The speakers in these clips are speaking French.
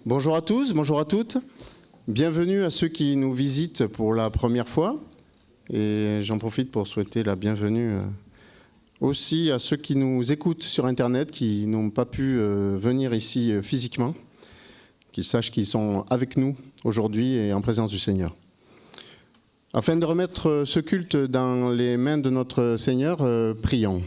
Bonjour à tous, bonjour à toutes. Bienvenue à ceux qui nous visitent pour la première fois. Et j'en profite pour souhaiter la bienvenue aussi à ceux qui nous écoutent sur Internet, qui n'ont pas pu venir ici physiquement. Qu'ils sachent qu'ils sont avec nous aujourd'hui et en présence du Seigneur. Afin de remettre ce culte dans les mains de notre Seigneur, prions.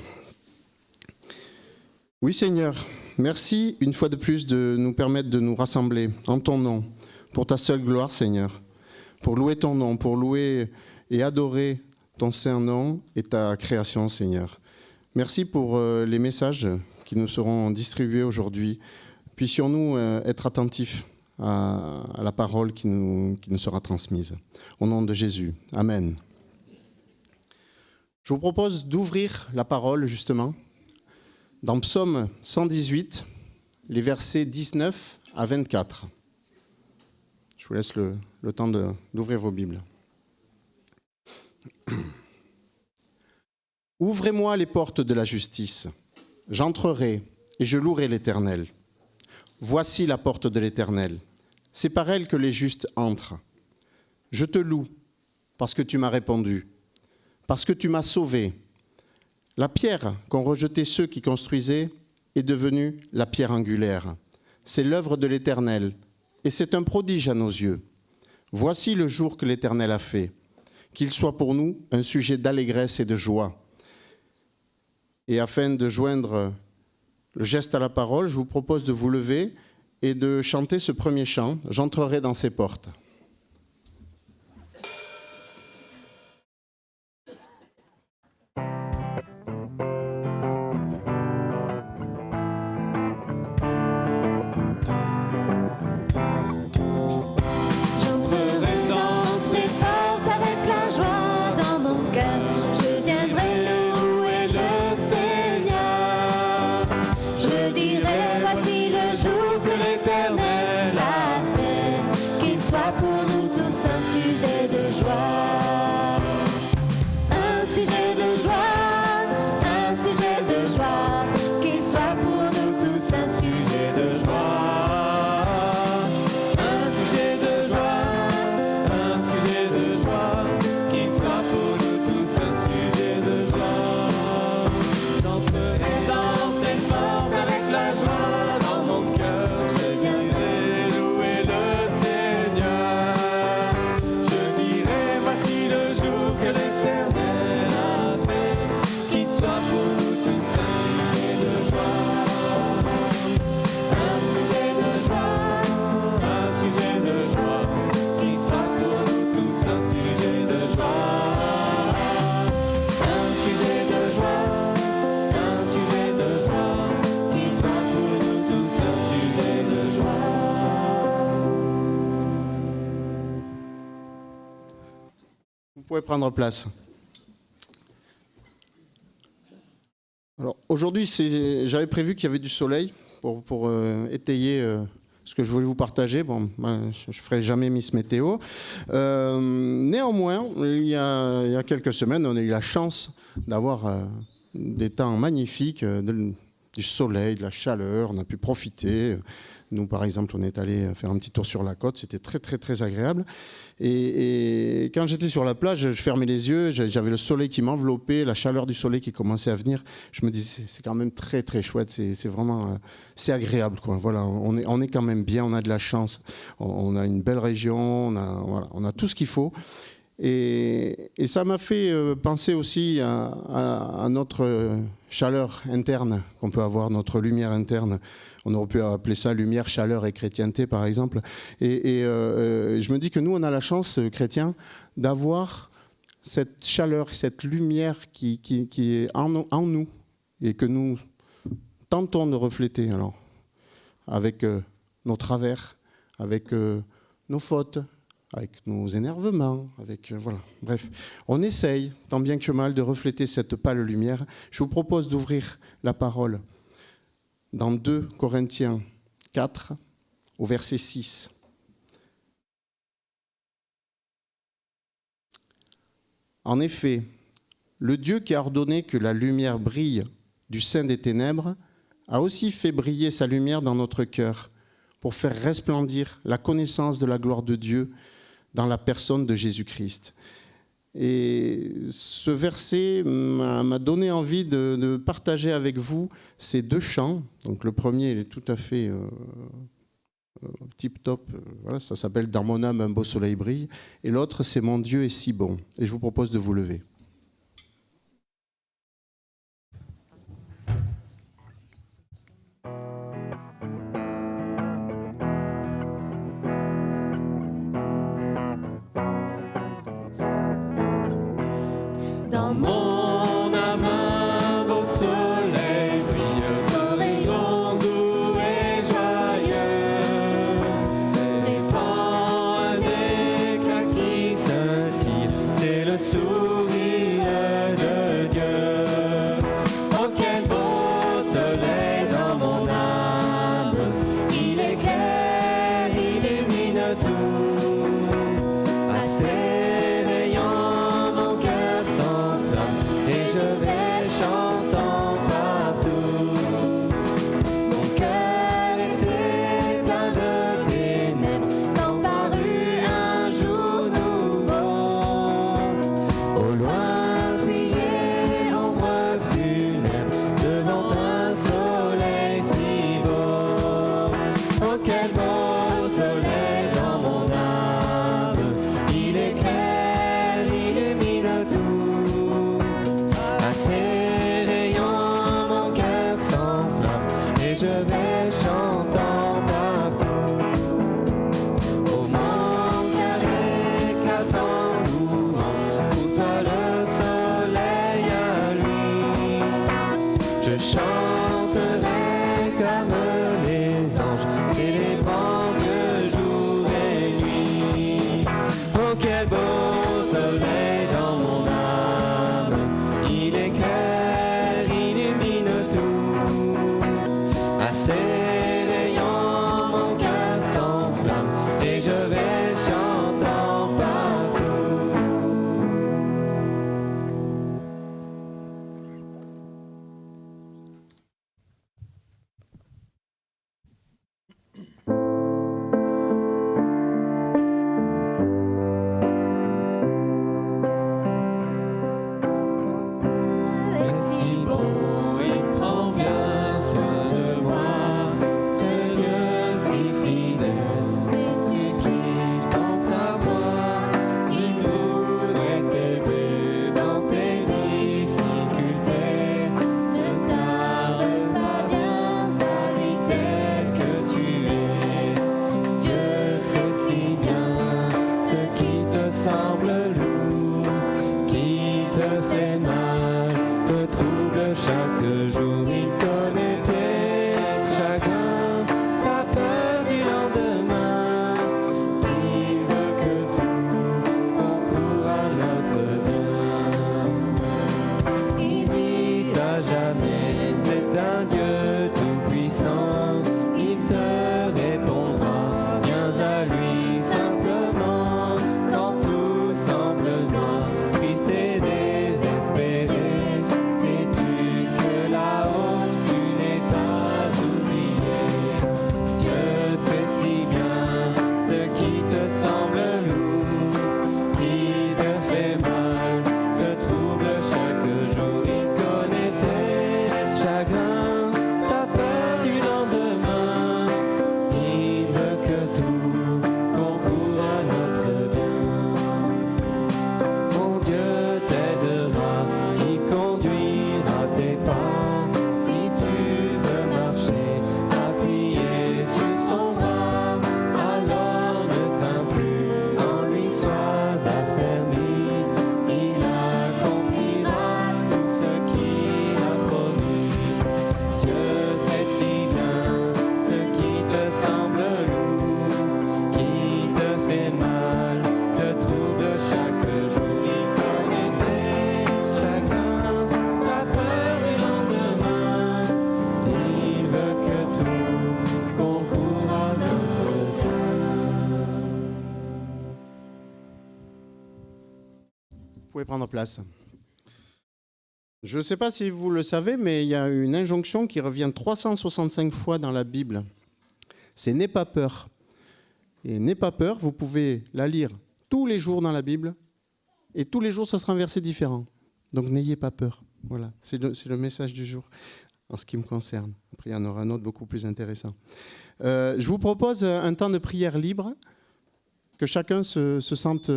Oui Seigneur, merci une fois de plus de nous permettre de nous rassembler en ton nom, pour ta seule gloire Seigneur, pour louer ton nom, pour louer et adorer ton saint nom et ta création Seigneur. Merci pour les messages qui nous seront distribués aujourd'hui. Puissions-nous être attentifs à la parole qui nous sera transmise. Au nom de Jésus. Amen. Je vous propose d'ouvrir la parole justement dans Psaume 118, les versets 19 à 24. Je vous laisse le temps d'ouvrir vos Bibles. Ouvrez-moi les portes de la justice. J'entrerai et je louerai l'Éternel. Voici la porte de l'Éternel. C'est par elle que les justes entrent. Je te loue parce que tu m'as répondu, parce que tu m'as sauvé. La pierre qu'ont rejetée ceux qui construisaient est devenue la pierre angulaire. C'est l'œuvre de l'Éternel et c'est un prodige à nos yeux. Voici le jour que l'Éternel a fait, qu'il soit pour nous un sujet d'allégresse et de joie. Et afin de joindre le geste à la parole, je vous propose de vous lever et de chanter ce premier chant, « J'entrerai dans ses portes ». Vous pouvez prendre place. Alors, aujourd'hui, j'avais prévu qu'il y avait du soleil pour étayer ce que je voulais vous partager. Bon, je ne ferai jamais Miss Météo. Néanmoins, il y a quelques semaines, on a eu la chance d'avoir des temps magnifiques, du soleil, de la chaleur. On a pu profiter. Nous, par exemple, on est allé faire un petit tour sur la côte. C'était très, très, très agréable. Et quand j'étais sur la plage, je fermais les yeux. J'avais le soleil qui m'enveloppait, la chaleur du soleil qui commençait à venir. Je me disais, c'est quand même très, très chouette. C'est vraiment, c'est agréable, quoi. Voilà, on est quand même bien. On a de la chance. On a une belle région. On a tout ce qu'il faut. Et ça m'a fait penser aussi à notre chaleur interne qu'on peut avoir, notre lumière interne. On aurait pu appeler ça lumière, chaleur et chrétienté, par exemple. Et je me dis que nous, on a la chance, chrétiens, d'avoir cette chaleur, cette lumière qui est en nous et que nous tentons de refléter. Alors, avec nos travers, avec nos fautes, avec nos énervements, voilà. Bref, on essaye, tant bien que mal, de refléter cette pâle lumière. Je vous propose d'ouvrir la parole dans 2 Corinthiens 4, au verset 6. En effet, le Dieu qui a ordonné que la lumière brille du sein des ténèbres a aussi fait briller sa lumière dans notre cœur pour faire resplendir la connaissance de la gloire de Dieu dans la personne de Jésus-Christ. Et ce verset m'a donné envie de partager avec vous ces deux chants. Donc le premier, il est tout à fait tip-top. Voilà, ça s'appelle « Dans mon âme, un beau soleil brille ». Et l'autre, c'est « Mon Dieu est si bon ». Et je vous propose de vous lever. Dans mon âme, un beau soleil brille, horizon doux et joyeux, répand un éclat qui scintille, c'est le sourire de Dieu. Oh, quel beau soleil dans mon âme, il éclaire, illumine tout, à ses rayons mon cœur s'enflamme et je vais chantant partout. Mon cœur était plein de ténèbres, quand parut un jour nouveau. Au loin fuyait ombre funèbre devant un soleil si beau. Oh, quel beau soleil dans mon âme, il éclaire, illumine tout. À ses rayons mon cœur s'enflamme et je vais chantant partout. Oh, mon cœur éclate en louange, pour toi le soleil à lui. Je chanterai comme les anges, célébrant Dieu jour et nuit. Oh, quel beau soleil dans mon âme, il éclaire, illumine tout. À ses rayons mon cœur s'enflamme et je vais chantant partout. Et si bon, il prend bien soin de moi, ce Dieu si fidèle. Sais-tu qu'il pense à toi, il voudrait t'aider dans tes difficultés. Ne tarde pas, viens à lui tel que tu es. Dieu sait si bien ce qui te semble lourd, qui te fait mal, te trouble chaque jour. Il connaît tes chagrins, ta peur du lendemain. Il veut que tout concourt à notre bien. Il dit à jamais, c'est un Dieu tout-puissant. Il te répondra, viens à lui simplement. Quand tout semble noir, triste et désespéré, sais-tu que là-haut tu n'es pas oublié. Dieu sait si bien ce qui te semble lourd, qui te fait mal, te trouble chaque jour. Il connaît tes chagrins, ta peur du lendemain. Il veut que tout concourt à notre bien. Mon Dieu t'aidera, il conduira tes pas. Si tu veux marcher, appuyé sur son bras, alors ne crains plus, en lui sois affermi. Il accomplira tout ce qu'il a promis. Dieu sait si bien ce qui te semble lourd, qui te fait mal, te trouble chaque jour. Il connaît tes chagrins, ta peur du lendemain. Il veut que tout concourt à notre bien. Vous pouvez prendre place. Je ne sais pas si vous le savez, mais il y a une injonction qui revient 365 fois dans la Bible. C'est N'aie pas peur. Et N'aie pas peur, vous pouvez la lire tous les jours dans la Bible, et tous les jours, ce sera un verset différent. Donc n'ayez pas peur. Voilà, c'est le message du jour en ce qui me concerne. Après, il y en aura un autre beaucoup plus intéressant. Je vous propose un temps de prière libre, que chacun se sente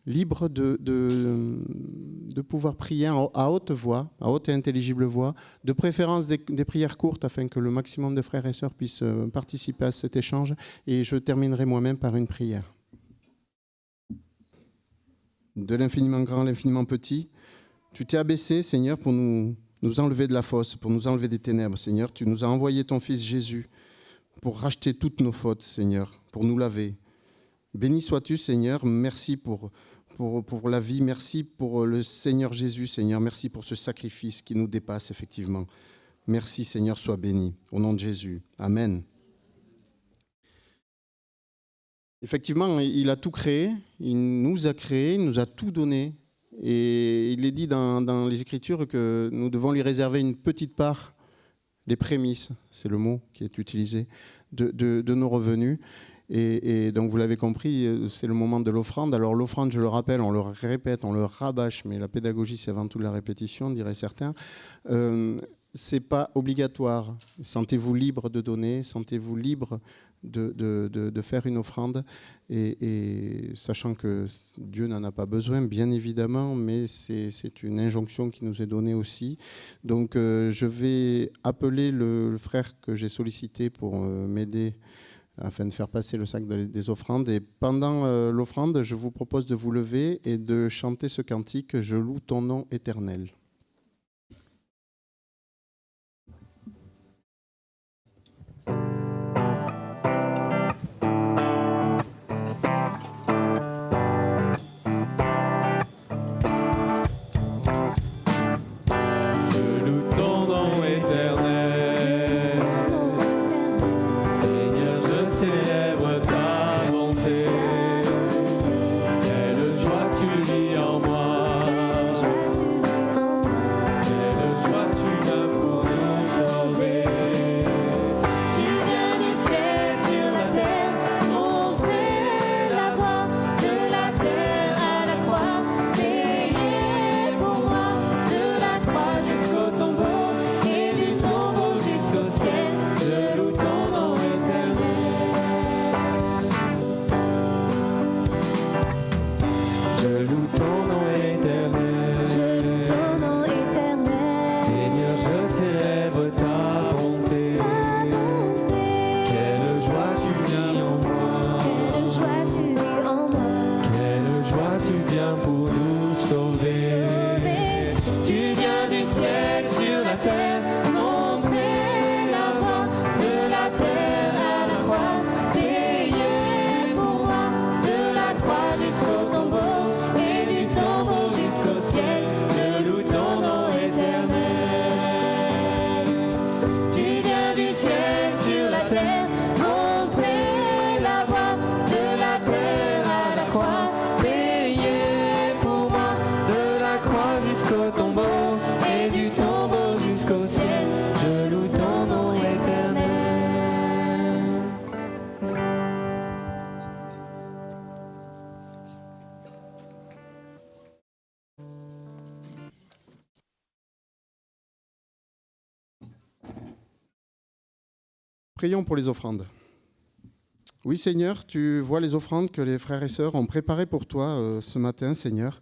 libre de pouvoir prier à haute voix, à haute et intelligible voix, de préférence des prières courtes afin que le maximum de frères et sœurs puissent participer à cet échange. Et je terminerai moi-même par une prière. De l'infiniment grand à l'infiniment petit, tu t'es abaissé, Seigneur, pour nous enlever de la fosse, pour nous enlever des ténèbres, Seigneur. Tu nous as envoyé ton Fils Jésus pour racheter toutes nos fautes, Seigneur, pour nous laver. Béni sois-tu, Seigneur. Merci pour la vie. Merci pour le Seigneur Jésus, Seigneur. Merci pour ce sacrifice qui nous dépasse, effectivement. Merci, Seigneur, sois béni. Au nom de Jésus. Amen. Effectivement, il a tout créé. Il nous a tout donné. Et il est dit dans les Écritures que nous devons lui réserver une petite part, les prémices, c'est le mot qui est utilisé, de nos revenus. Et donc, vous l'avez compris, c'est le moment de l'offrande. Alors, l'offrande, je le rappelle, on le répète, on le rabâche, mais la pédagogie, c'est avant tout la répétition, diraient certains. C'est pas obligatoire. Sentez-vous libre de donner, sentez-vous libre de faire une offrande, et sachant que Dieu n'en a pas besoin, bien évidemment, mais c'est une injonction qui nous est donnée aussi. Donc, je vais appeler le frère que j'ai sollicité pour m'aider afin de faire passer le sac des offrandes. Et pendant l'offrande, je vous propose de vous lever et de chanter ce cantique « Je loue ton nom éternel ». Prions pour les offrandes. Oui, Seigneur, tu vois les offrandes que les frères et sœurs ont préparées pour toi ce matin, Seigneur.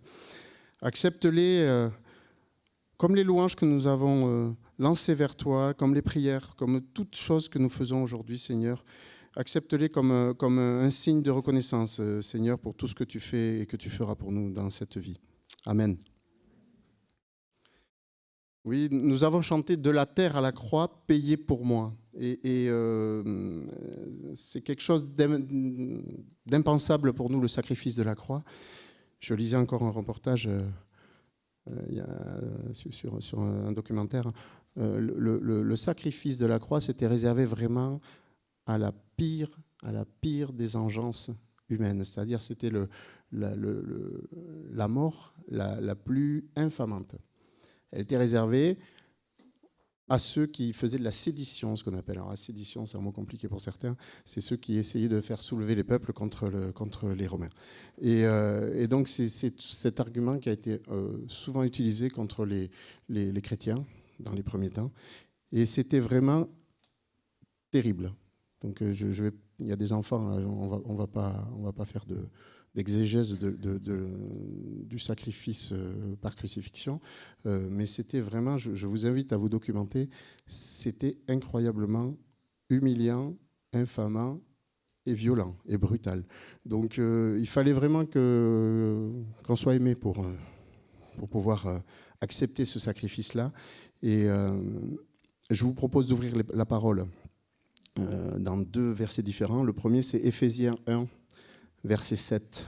Accepte-les comme les louanges que nous avons lancées vers toi, comme les prières, comme toutes choses que nous faisons aujourd'hui, Seigneur. Accepte-les comme un signe de reconnaissance, Seigneur, pour tout ce que tu fais et que tu feras pour nous dans cette vie. Amen. Oui, nous avons chanté « De la terre à la croix, payé pour moi ». Et c'est quelque chose d'impensable pour nous, le sacrifice de la croix. Je lisais encore un reportage sur un documentaire. Le sacrifice de la croix, c'était réservé vraiment à la pire des engences humaines. C'est-à-dire c'était la mort la plus infamante. Elle était réservée à ceux qui faisaient de la sédition, ce qu'on appelle. Alors la sédition, c'est un mot compliqué pour certains, c'est ceux qui essayaient de faire soulever les peuples contre les Romains. Et donc c'est cet argument qui a été souvent utilisé contre les chrétiens dans les premiers temps. Et c'était vraiment terrible. Donc il y a des enfants, on va pas faire d'exégèse du sacrifice par crucifixion, mais c'était vraiment, je vous invite à vous documenter, c'était incroyablement humiliant, infamant et violent et brutal. Donc il fallait vraiment qu'on soit aimé pour pouvoir accepter ce sacrifice-là. Et je vous propose d'ouvrir la parole dans 2 versets différents. Le premier, c'est Éphésiens 1, verset 7.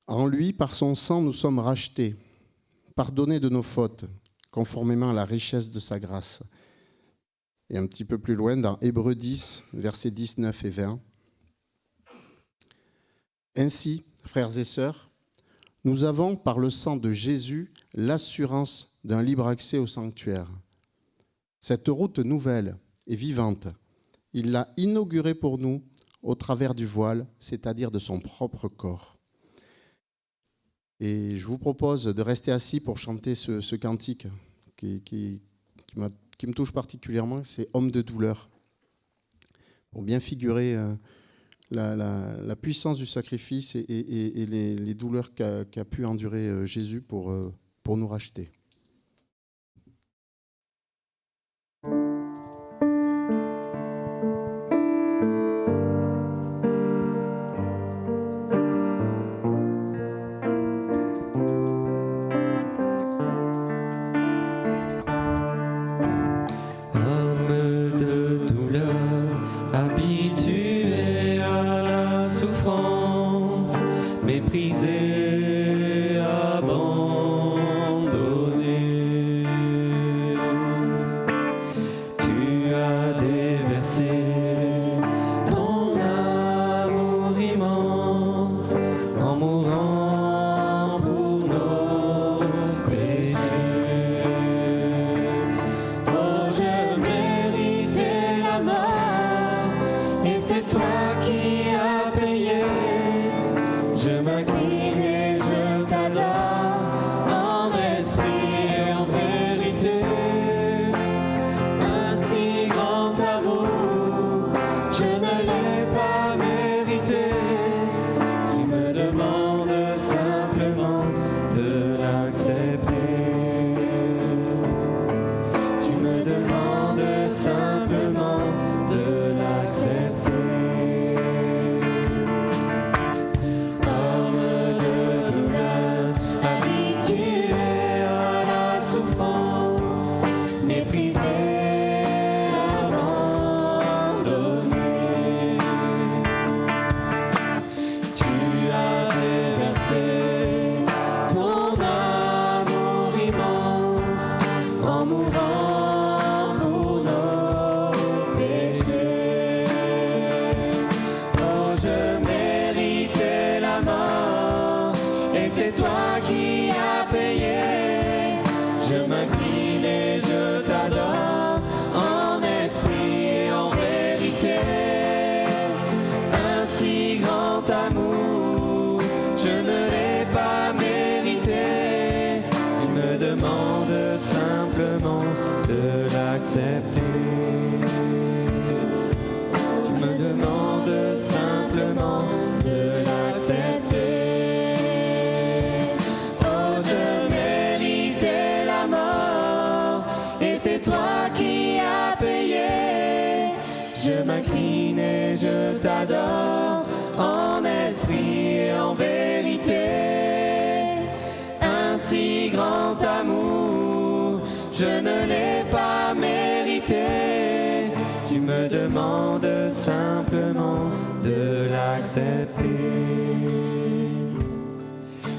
En lui, par son sang, nous sommes rachetés, pardonnés de nos fautes, conformément à la richesse de sa grâce. Et un petit peu plus loin, dans Hébreux 10, versets 19 et 20. Ainsi, frères et sœurs, nous avons, par le sang de Jésus, l'assurance d'un libre accès au sanctuaire. Cette route nouvelle et vivante, il l'a inaugurée pour nous au travers du voile, c'est-à-dire de son propre corps. Et je vous propose de rester assis pour chanter ce cantique qui me touche particulièrement, c'est « Homme de douleur », pour bien figurer la puissance du sacrifice et les douleurs qu'a pu endurer Jésus pour nous racheter.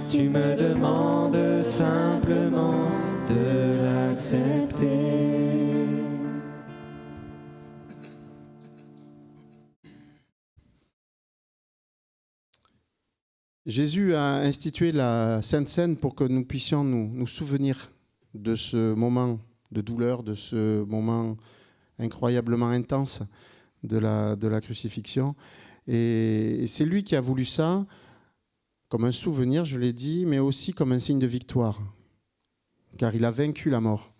Tu me demandes simplement de l'accepter. Jésus a institué la Sainte Seine pour que nous puissions nous souvenir de ce moment de douleur, de ce moment incroyablement intense de la crucifixion. Et c'est lui qui a voulu ça comme un souvenir, je l'ai dit, mais aussi comme un signe de victoire, car il a vaincu la mort.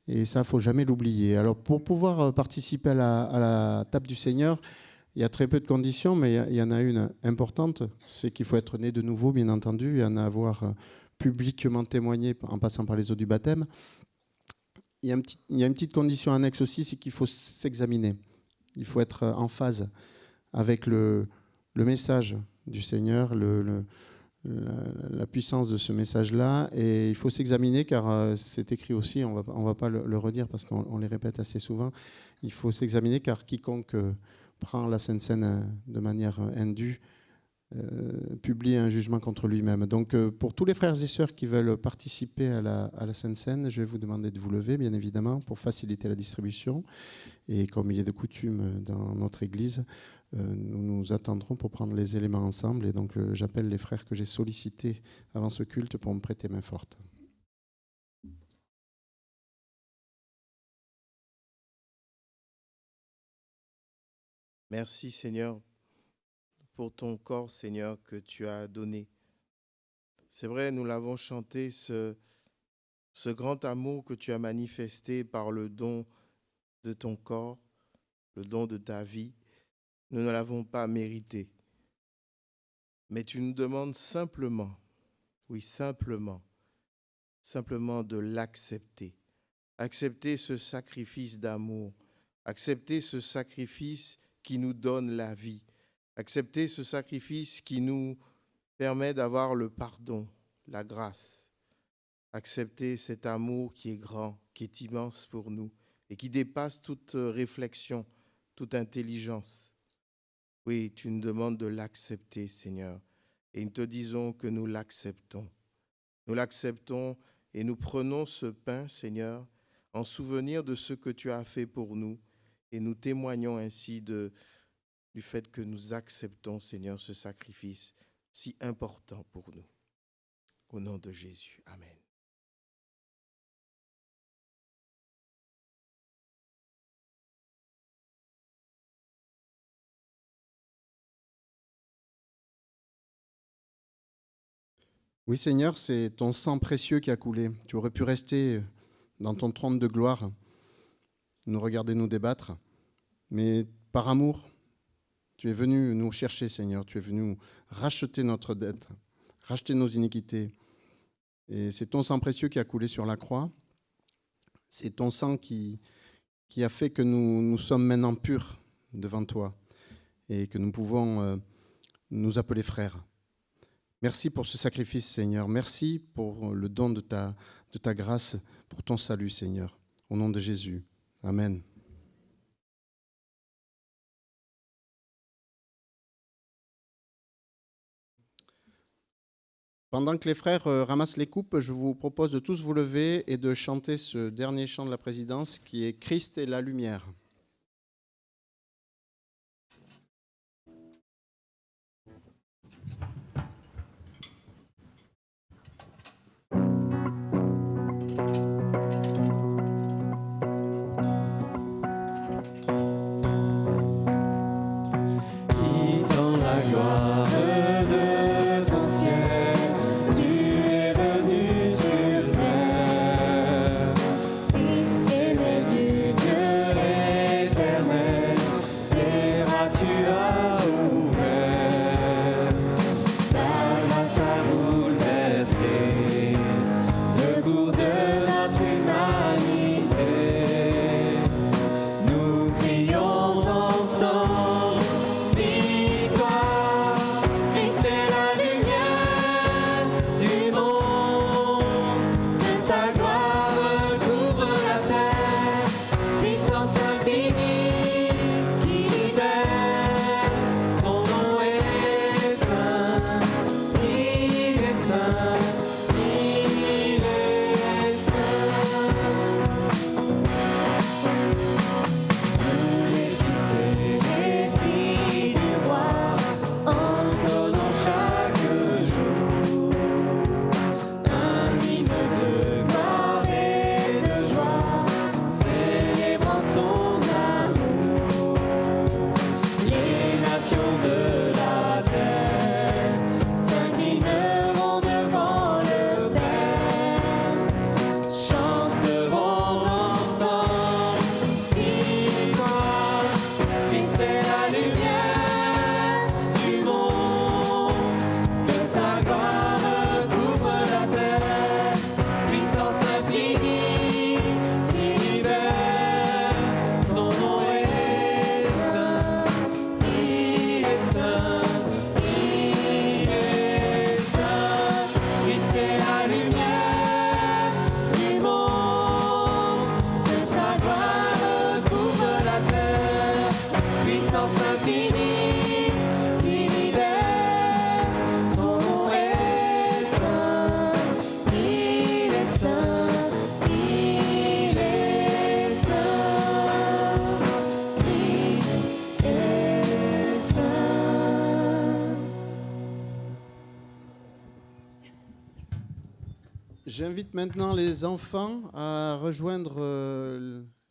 Et ça, il ne faut jamais l'oublier. Alors, pour pouvoir participer à la table du Seigneur, il y a très peu de conditions, mais il y en a une importante, c'est qu'il faut être né de nouveau, bien entendu, et en avoir publiquement témoigné en passant par les eaux du baptême. Il y a une petite condition annexe aussi, c'est qu'il faut s'examiner. Il faut être en phase avec le message du Seigneur, la puissance de ce message-là. Et il faut s'examiner, car c'est écrit aussi, on va pas le redire parce qu'on les répète assez souvent, il faut s'examiner car quiconque prend la Sainte Seine de manière indue publie un jugement contre lui-même. Donc pour tous les frères et sœurs qui veulent participer à la Sainte Seine, je vais vous demander de vous lever, bien évidemment, pour faciliter la distribution. Et comme il est de coutume dans notre Église, nous nous attendrons pour prendre les éléments ensemble. Et donc j'appelle les frères que j'ai sollicités avant ce culte pour me prêter main forte. Merci Seigneur pour ton corps, Seigneur, que tu as donné. C'est vrai, nous l'avons chanté, ce grand amour que tu as manifesté par le don de ton corps, le don de ta vie. Nous ne l'avons pas mérité. Mais tu nous demandes simplement, oui, simplement de l'accepter. Accepter ce sacrifice d'amour, accepter ce sacrifice qui nous donne la vie, accepter ce sacrifice qui nous permet d'avoir le pardon, la grâce. Accepter cet amour qui est grand, qui est immense pour nous et qui dépasse toute réflexion, toute intelligence. Oui, tu nous demandes de l'accepter, Seigneur. Et nous te disons que nous l'acceptons. Nous l'acceptons et nous prenons ce pain, Seigneur, en souvenir de ce que tu as fait pour nous. Et nous témoignons ainsi du fait que nous acceptons, Seigneur, ce sacrifice si important pour nous. Au nom de Jésus. Amen. Oui, Seigneur, c'est ton sang précieux qui a coulé. Tu aurais pu rester dans ton trône de gloire, nous regarder nous débattre, mais par amour, tu es venu nous chercher, Seigneur. Tu es venu racheter notre dette, racheter nos iniquités. Et c'est ton sang précieux qui a coulé sur la croix. C'est ton sang qui a fait que nous sommes maintenant purs devant toi et que nous pouvons nous appeler frères. Merci pour ce sacrifice, Seigneur. Merci pour le don de ta grâce, pour ton salut, Seigneur. Au nom de Jésus. Amen. Pendant que les frères ramassent les coupes, je vous propose de tous vous lever et de chanter ce dernier chant de la présidence qui est « Christ est la lumière ». Dieu J'invite maintenant les enfants à rejoindre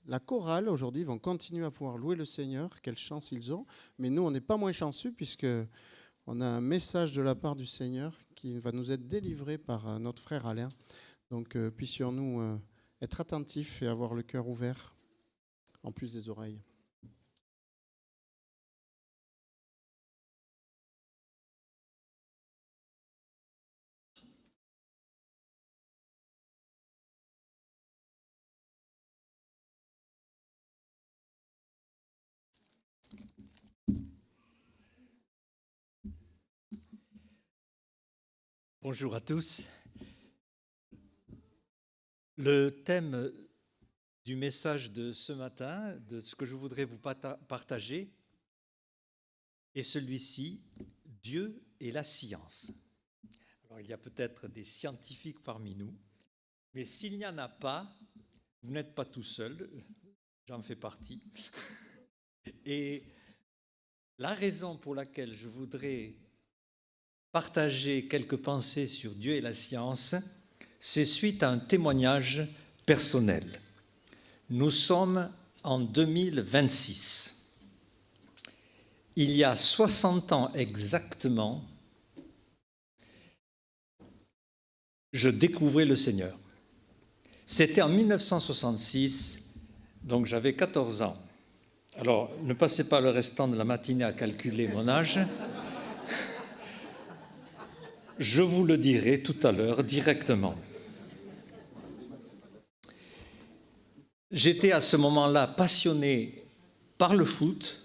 la chorale. Aujourd'hui, ils vont continuer à pouvoir louer le Seigneur. Quelle chance ils ont. Mais nous, on n'est pas moins chanceux puisque on a un message de la part du Seigneur qui va nous être délivré par notre frère Alain. Donc, puissions-nous être attentifs et avoir le cœur ouvert, en plus des oreilles. Bonjour à tous. Le thème du message de ce matin, de ce que je voudrais vous partager, est celui-ci, Dieu et la science. Alors, il y a peut-être des scientifiques parmi nous, mais s'il n'y en a pas, vous n'êtes pas tout seul, j'en fais partie. Et la raison pour laquelle je voudrais partager quelques pensées sur Dieu et la science, c'est suite à un témoignage personnel. Nous sommes en 2026. Il y a 60 ans exactement, je découvrais le Seigneur. C'était en 1966, donc j'avais 14 ans. Alors, ne passez pas le restant de la matinée à calculer mon âge. Je vous le dirai tout à l'heure directement. J'étais à ce moment-là passionné par le foot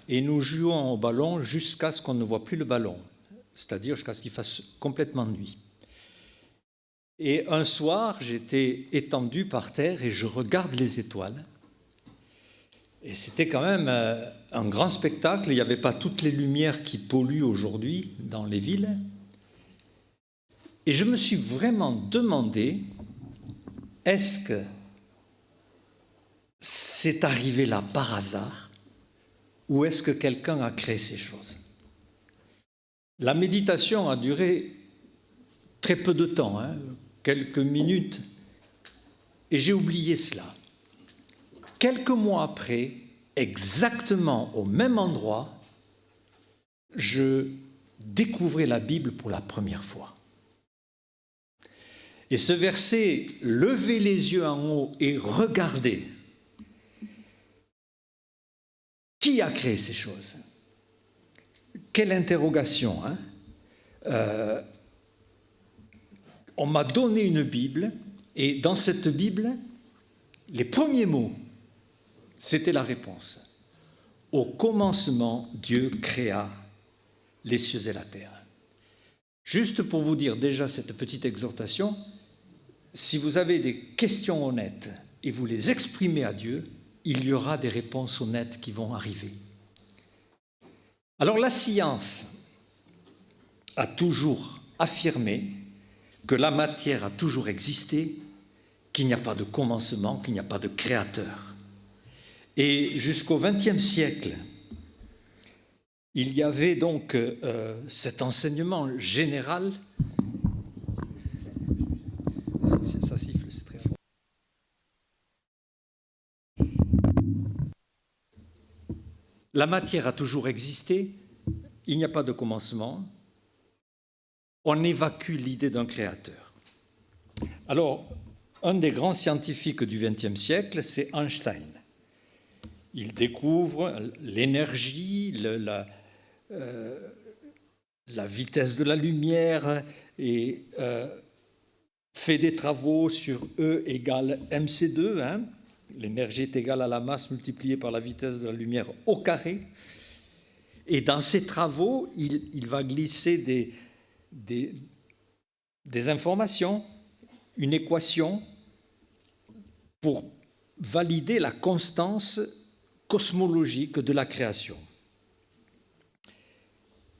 et nous jouons au ballon jusqu'à ce qu'on ne voit plus le ballon, c'est-à-dire jusqu'à ce qu'il fasse complètement nuit. Et un soir, j'étais étendu par terre et je regarde les étoiles. Et c'était quand même un grand spectacle. Il n'y avait pas toutes les lumières qui polluent aujourd'hui dans les villes. Et je me suis vraiment demandé, est-ce que c'est arrivé là par hasard ou est-ce que quelqu'un a créé ces choses? La méditation a duré très peu de temps, quelques minutes, et j'ai oublié cela. Quelques mois après, exactement au même endroit, je découvrais la Bible pour la première fois. Et ce verset, levez les yeux en haut et regardez. Qui a créé ces choses? Quelle interrogation, on m'a donné une Bible, et dans cette Bible, les premiers mots, c'était la réponse. Au commencement, Dieu créa les cieux et la terre. Juste pour vous dire déjà cette petite exhortation, si vous avez des questions honnêtes et vous les exprimez à Dieu, il y aura des réponses honnêtes qui vont arriver. Alors la science a toujours affirmé que la matière a toujours existé, qu'il n'y a pas de commencement, qu'il n'y a pas de créateur. Et jusqu'au XXe siècle, il y avait donc cet enseignement général. Ça siffle, c'est très fort. La matière a toujours existé, il n'y a pas de commencement. On évacue l'idée d'un créateur. Alors, un des grands scientifiques du XXe siècle, c'est Einstein. Il découvre l'énergie, la vitesse de la lumière et fait des travaux sur E égale mc2. L'énergie est égale à la masse multipliée par la vitesse de la lumière au carré. Et dans ces travaux, il va glisser des informations, une équation pour valider la constance cosmologique de la création.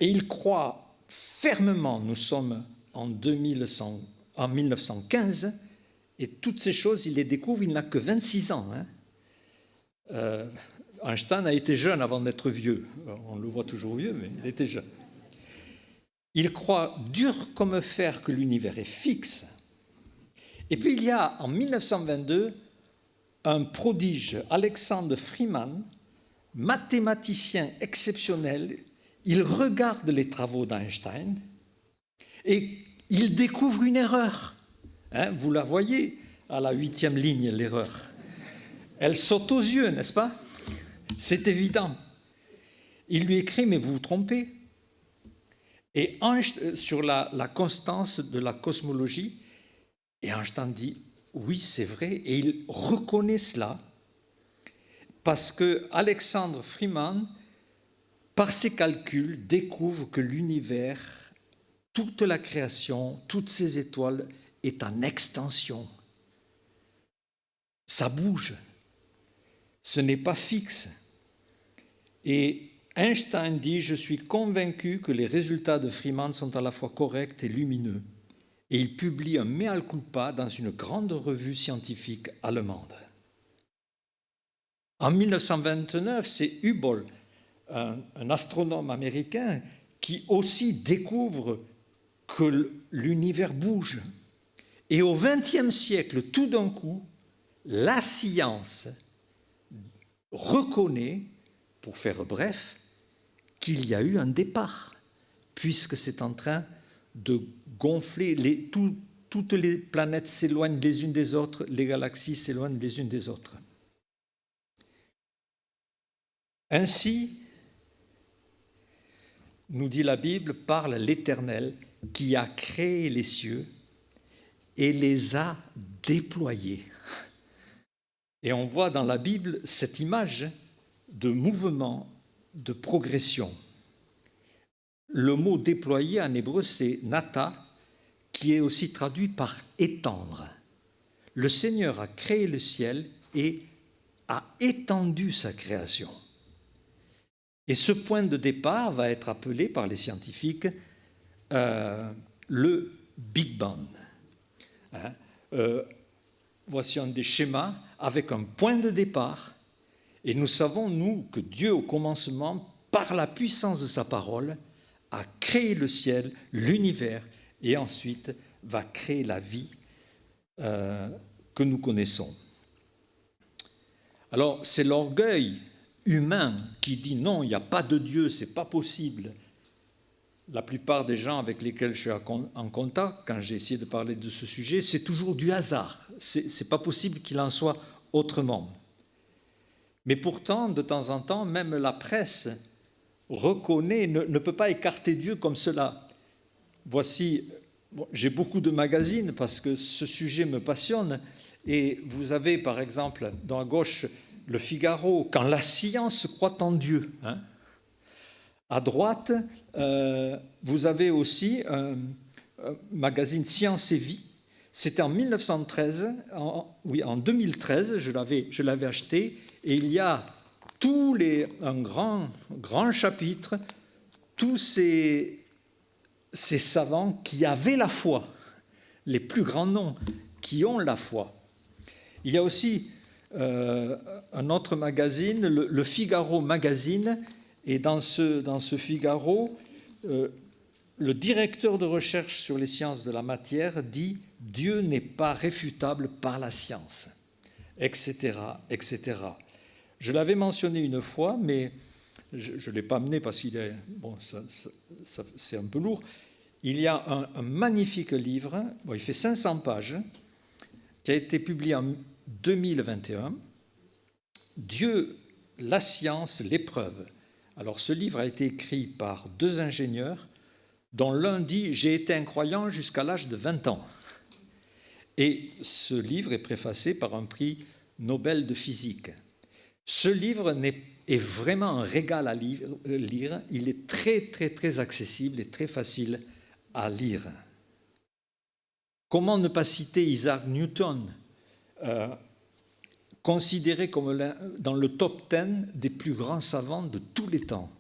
Et il croit fermement, nous sommes en 1915, et toutes ces choses, il les découvre, il n'a que 26 ans. Einstein a été jeune avant d'être vieux. On le voit toujours vieux, mais il était jeune. Il croit dur comme fer que l'univers est fixe Et puis il y a en 1922 un prodige, Alexander Freeman, mathématicien exceptionnel. Il regarde les travaux d'Einstein et il découvre une erreur. Vous la voyez à la 8e ligne, l'erreur. Elle saute aux yeux, n'est-ce pas? C'est évident. Il lui écrit, mais vous vous trompez. Et sur la constance de la cosmologie, et Einstein dit, oui, c'est vrai, et il reconnaît cela, parce que Alexander Freeman, par ses calculs, découvre que l'univers, toute la création, toutes ces étoiles, est en extension. Ça bouge. Ce n'est pas fixe. Et Einstein dit « Je suis convaincu que les résultats de Freeman sont à la fois corrects et lumineux ». Et il publie un mea culpa dans une grande revue scientifique allemande. En 1929, c'est Hubble, un astronome américain, qui aussi découvre que l'univers bouge. Et au XXe siècle, tout d'un coup, la science reconnaît, pour faire bref, qu'il y a eu un départ, puisque c'est en train de gonfler, toutes les planètes s'éloignent les unes des autres, les galaxies s'éloignent les unes des autres. Ainsi, nous dit la Bible, parle l'Éternel qui a créé les cieux et les a déployés. Et on voit dans la Bible cette image de mouvement, de progression. Le mot déployer en hébreu, c'est nata, qui est aussi traduit par étendre. Le Seigneur a créé le ciel et a étendu sa création. Et ce point de départ va être appelé par les scientifiques le Big Bang. Voici un des schémas avec un point de départ. Et nous savons, nous, que Dieu, au commencement, par la puissance de sa parole, a créé le ciel, l'univers, et ensuite va créer la vie que nous connaissons. Alors, c'est l'orgueil humain qui dit non, il n'y a pas de Dieu, ce n'est pas possible. La plupart des gens avec lesquels je suis en contact, quand j'ai essayé de parler de ce sujet, c'est toujours du hasard. Ce n'est pas possible qu'il en soit autrement. Mais pourtant, de temps en temps, même la presse reconnaît, ne peut pas écarter Dieu comme cela. Voici, j'ai beaucoup de magazines parce que ce sujet me passionne. Et vous avez, par exemple, dans la gauche, Le Figaro, quand la science croit en Dieu. À droite, vous avez aussi un magazine Science et Vie. C'était en 1913, en 2013, je l'avais acheté, et il y a un grand chapitre, tous ces savants qui avaient la foi, les plus grands noms, qui ont la foi. Il y a aussi un autre magazine, le Figaro Magazine, et dans ce Figaro, le directeur de recherche sur les sciences de la matière dit « Dieu n'est pas réfutable par la science », etc., etc. Je l'avais mentionné une fois, mais je ne l'ai pas amené parce qu'il est... Bon, c'est un peu lourd. Il y a un magnifique livre, il fait 500 pages, qui a été publié en 2021, « Dieu, la science, l'épreuve ». Alors, ce livre a été écrit par 2 ingénieurs, dont l'un dit « J'ai été incroyant jusqu'à l'âge de 20 ans ». Et ce livre est préfacé par un prix Nobel de physique. Ce livre est vraiment un régal à lire. Il est très, très, très accessible et très facile à lire. Comment ne pas citer Isaac Newton, considéré comme dans le top 10 des plus grands savants de tous les temps.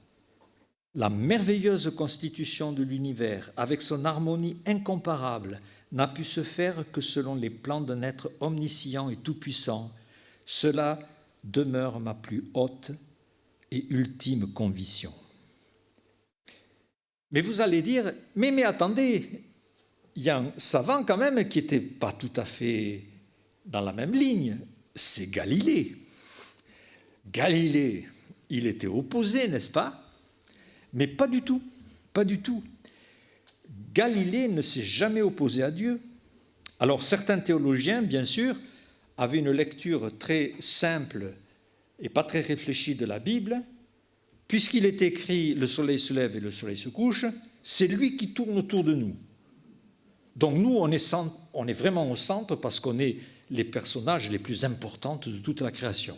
La merveilleuse constitution de l'univers, avec son harmonie incomparable, n'a pu se faire que selon les plans d'un être omniscient et tout-puissant. Cela demeure ma plus haute et ultime conviction. Mais vous allez dire, mais attendez, il y a un savant quand même qui n'était pas tout à fait dans la même ligne, c'est Galilée. Galilée, il était opposé, n'est-ce pas? Mais pas du tout, pas du tout. Galilée ne s'est jamais opposé à Dieu. Alors certains théologiens, bien sûr, avaient une lecture très simple et pas très réfléchie de la Bible. Puisqu'il est écrit « le soleil se lève et le soleil se couche », c'est lui qui tourne autour de nous. Donc nous, on est vraiment au centre parce qu'on est les personnages les plus importants de toute la création.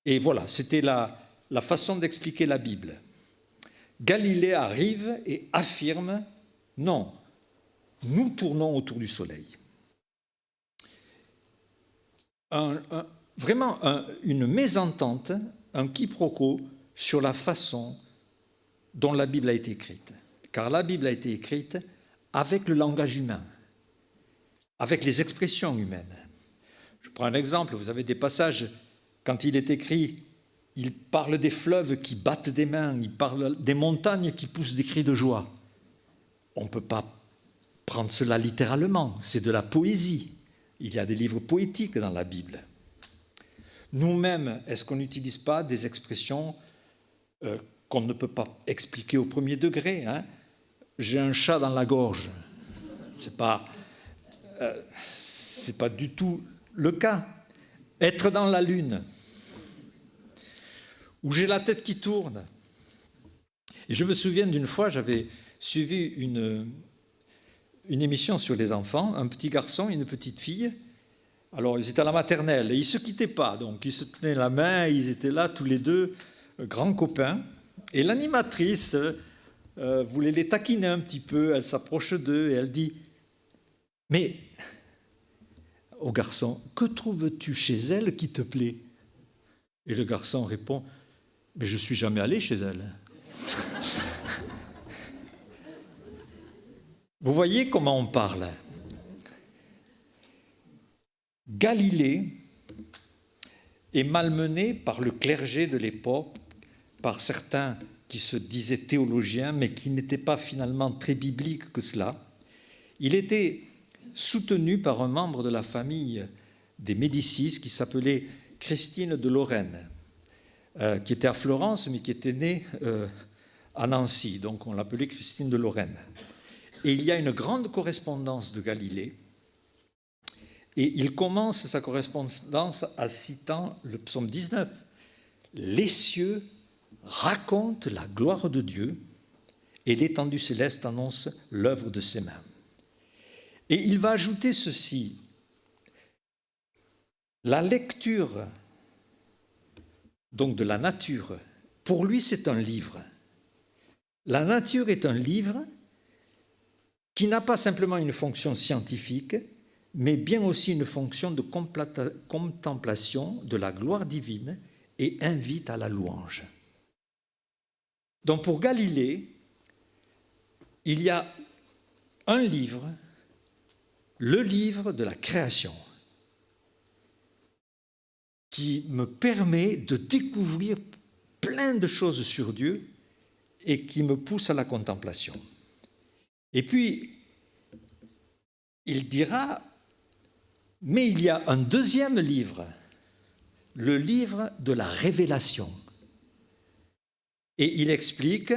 Et voilà, c'était la façon d'expliquer la Bible. Galilée arrive et affirme « non, nous tournons autour du soleil ». Vraiment une mésentente, un quiproquo sur la façon dont la Bible a été écrite. Car la Bible a été écrite avec le langage humain, avec les expressions humaines. Je prends un exemple, vous avez des passages, quand il est écrit, il parle des fleuves qui battent des mains, il parle des montagnes qui poussent des cris de joie. On ne peut pas prendre cela littéralement, c'est de la poésie. Il y a des livres poétiques dans la Bible. Nous-mêmes, est-ce qu'on n'utilise pas des expressions qu'on ne peut pas expliquer au premier degré, hein? J'ai un chat dans la gorge. C'est pas du tout le cas. Être dans la lune. Ou j'ai la tête qui tourne. Et je me souviens d'une fois, j'avais suivi une émission sur les enfants, un petit garçon et une petite fille. Alors, ils étaient à la maternelle et ils ne se quittaient pas. Donc, ils se tenaient la main, ils étaient là tous les deux, grands copains. Et l'animatrice voulait les taquiner un petit peu. Elle s'approche d'eux et elle dit « Mais, au garçon, que trouves-tu chez elle qui te plaît ?» Et le garçon répond « Mais je ne suis jamais allé chez elle. » Vous voyez comment on parle. Galilée est malmené par le clergé de l'époque, par certains qui se disaient théologiens, mais qui n'étaient pas finalement très bibliques que cela. Il était soutenu par un membre de la famille des Médicis qui s'appelait Christine de Lorraine, qui était à Florence, mais qui était née à Nancy. Donc on l'appelait Christine de Lorraine. Et il y a une grande correspondance de Galilée. Et il commence sa correspondance en citant le psaume 19. « Les cieux racontent la gloire de Dieu et l'étendue céleste annonce l'œuvre de ses mains. » Et il va ajouter ceci. La lecture donc de la nature, pour lui c'est un livre. La nature est un livre qui n'a pas simplement une fonction scientifique, mais bien aussi une fonction de contemplation de la gloire divine et invite à la louange. Donc pour Galilée, il y a un livre, le livre de la création, qui me permet de découvrir plein de choses sur Dieu et qui me pousse à la contemplation. Et puis, il dira, mais il y a un deuxième livre, le livre de la révélation. Et il explique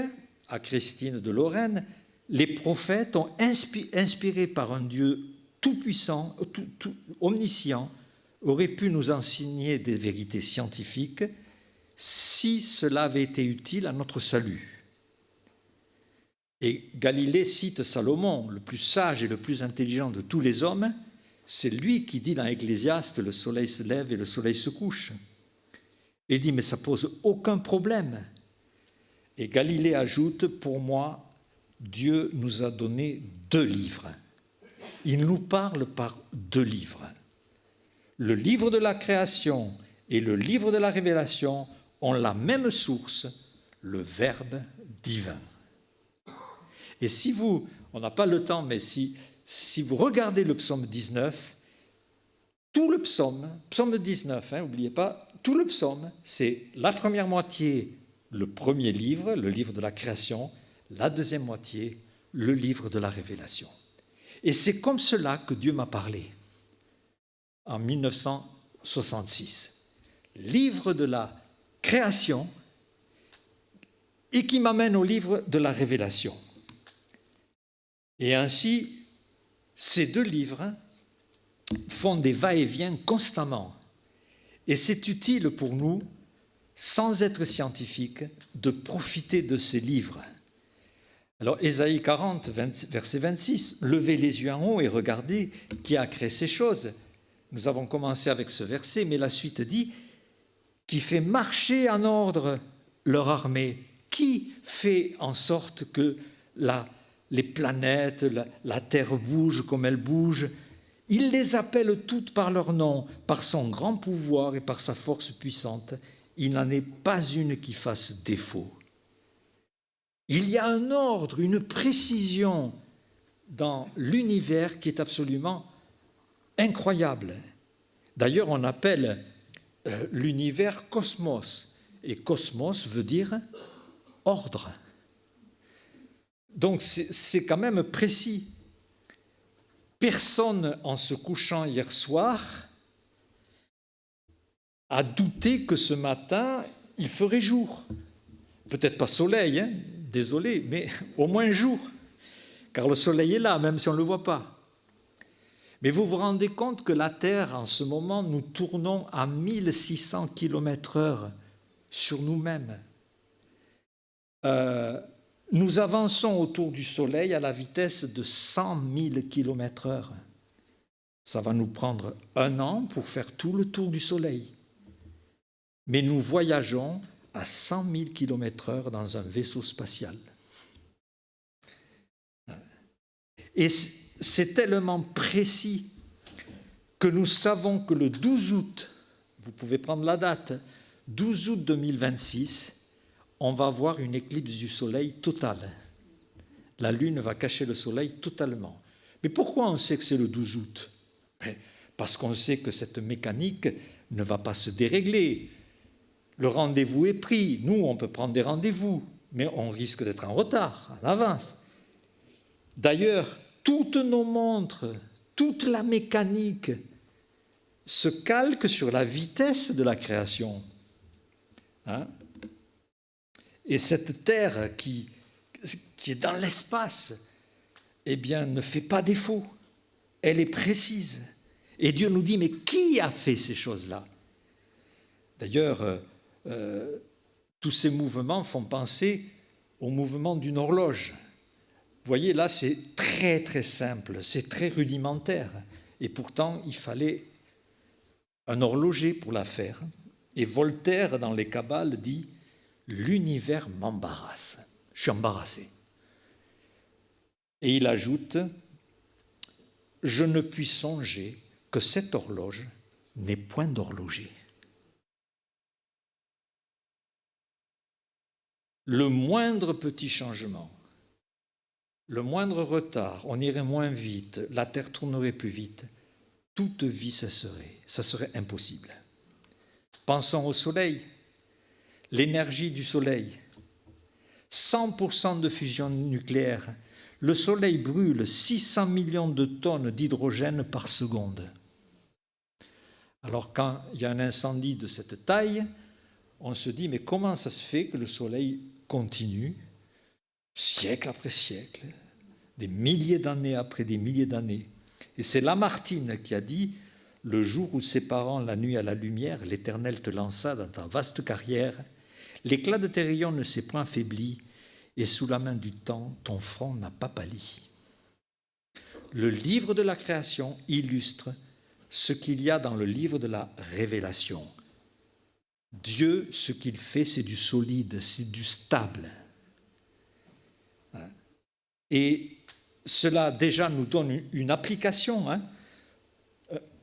à Christine de Lorraine, les prophètes ont inspiré par un Dieu tout-puissant, omniscient, auraient pu nous enseigner des vérités scientifiques si cela avait été utile à notre salut. Et Galilée cite Salomon, le plus sage et le plus intelligent de tous les hommes. C'est lui qui dit dans Ecclésiaste, le soleil se lève et le soleil se couche. Et il dit, mais ça pose aucun problème. Et Galilée ajoute, pour moi, Dieu nous a donné 2 livres. Il nous parle par 2 livres. Le livre de la création et le livre de la révélation ont la même source, le Verbe divin. Et si vous, on n'a pas le temps, mais si vous regardez le psaume 19, tout le psaume 19, n'oubliez pas, tout le psaume, c'est la première moitié, le premier livre, le livre de la création, la deuxième moitié, le livre de la Révélation. Et c'est comme cela que Dieu m'a parlé en 1966. Livre de la création et qui m'amène au livre de la Révélation. Et ainsi, ces deux livres font des va-et-vient constamment. Et c'est utile pour nous, sans être scientifique, de profiter de ces livres. Alors, Ésaïe 40, verset 26, « Levez les yeux en haut et regardez qui a créé ces choses. » Nous avons commencé avec ce verset, mais la suite dit « Qui fait marcher en ordre leur armée ?» Qui fait en sorte que les planètes, la Terre bouge comme elle bouge? Il les appelle toutes par leur nom, par son grand pouvoir et par sa force puissante. Il n'en est pas une qui fasse défaut. Il y a un ordre, une précision dans l'univers qui est absolument incroyable. D'ailleurs, on appelle l'univers cosmos. Et cosmos veut dire ordre. Donc c'est quand même précis. Personne, en se couchant hier soir, a douté que ce matin, il ferait jour. Peut-être pas soleil, hein, désolé, mais au moins jour. Car le soleil est là, même si on ne le voit pas. Mais vous vous rendez compte que la Terre, en ce moment, nous tournons à 1600 km/h sur nous-mêmes. Nous avançons autour du Soleil à la vitesse de 100 000 km/h. Ça va nous prendre 1 an pour faire tout le tour du Soleil. Mais nous voyageons à 100 000 km/h dans un vaisseau spatial. Et c'est tellement précis que nous savons que le 12 août, vous pouvez prendre la date, 12 août 2026, on va avoir une éclipse du Soleil totale. La Lune va cacher le Soleil totalement. Mais pourquoi on sait que c'est le 12 août? Parce qu'on sait que cette mécanique ne va pas se dérégler. Le rendez-vous est pris. Nous, on peut prendre des rendez-vous, mais on risque d'être en retard, en avance. D'ailleurs, toutes nos montres, toute la mécanique se calque sur la vitesse de la création. Et cette Terre qui est dans l'espace, eh bien, ne fait pas défaut. Elle est précise. Et Dieu nous dit, mais qui a fait ces choses-là? D'ailleurs, tous ces mouvements font penser au mouvement d'une horloge. Vous voyez, là, c'est très, très simple, c'est très rudimentaire. Et pourtant, il fallait un horloger pour la faire. Et Voltaire, dans les Kabbales, dit « L'univers m'embarrasse, je suis embarrassé ». Et il ajoute « Je ne puis songer que cette horloge n'est point d'horloger ». Le moindre petit changement, le moindre retard, on irait moins vite, la Terre tournerait plus vite, toute vie cesserait, ça serait impossible. Pensons au Soleil, l'énergie du Soleil, 100% de fusion nucléaire. Le Soleil brûle 600 millions de tonnes d'hydrogène par seconde. Alors quand il y a un incendie de cette taille, on se dit, mais comment ça se fait que le Soleil continue, siècle après siècle, des milliers d'années après des milliers d'années? Et c'est Lamartine qui a dit « Le jour où séparant la nuit à la lumière, l'Éternel te lança dans ta vaste carrière, l'éclat de tes rayons ne s'est point affaibli, et sous la main du temps, ton front n'a pas pâli. » Le livre de la création illustre ce qu'il y a dans le livre de la révélation. Dieu, ce qu'il fait, c'est du solide, c'est du stable. Et cela déjà nous donne une application.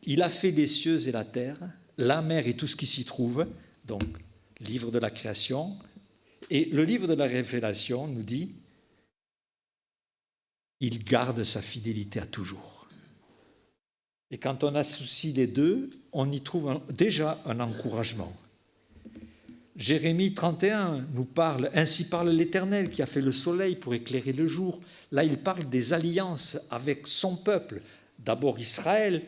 Il a fait les cieux et la terre, la mer et tout ce qui s'y trouve, donc livre de la création. Et le livre de la révélation nous dit, il garde sa fidélité à toujours. Et quand on associe les deux, on y trouve déjà un encouragement. Jérémie 31 nous parle, ainsi parle l'Éternel qui a fait le soleil pour éclairer le jour. Là, il parle des alliances avec son peuple. D'abord Israël,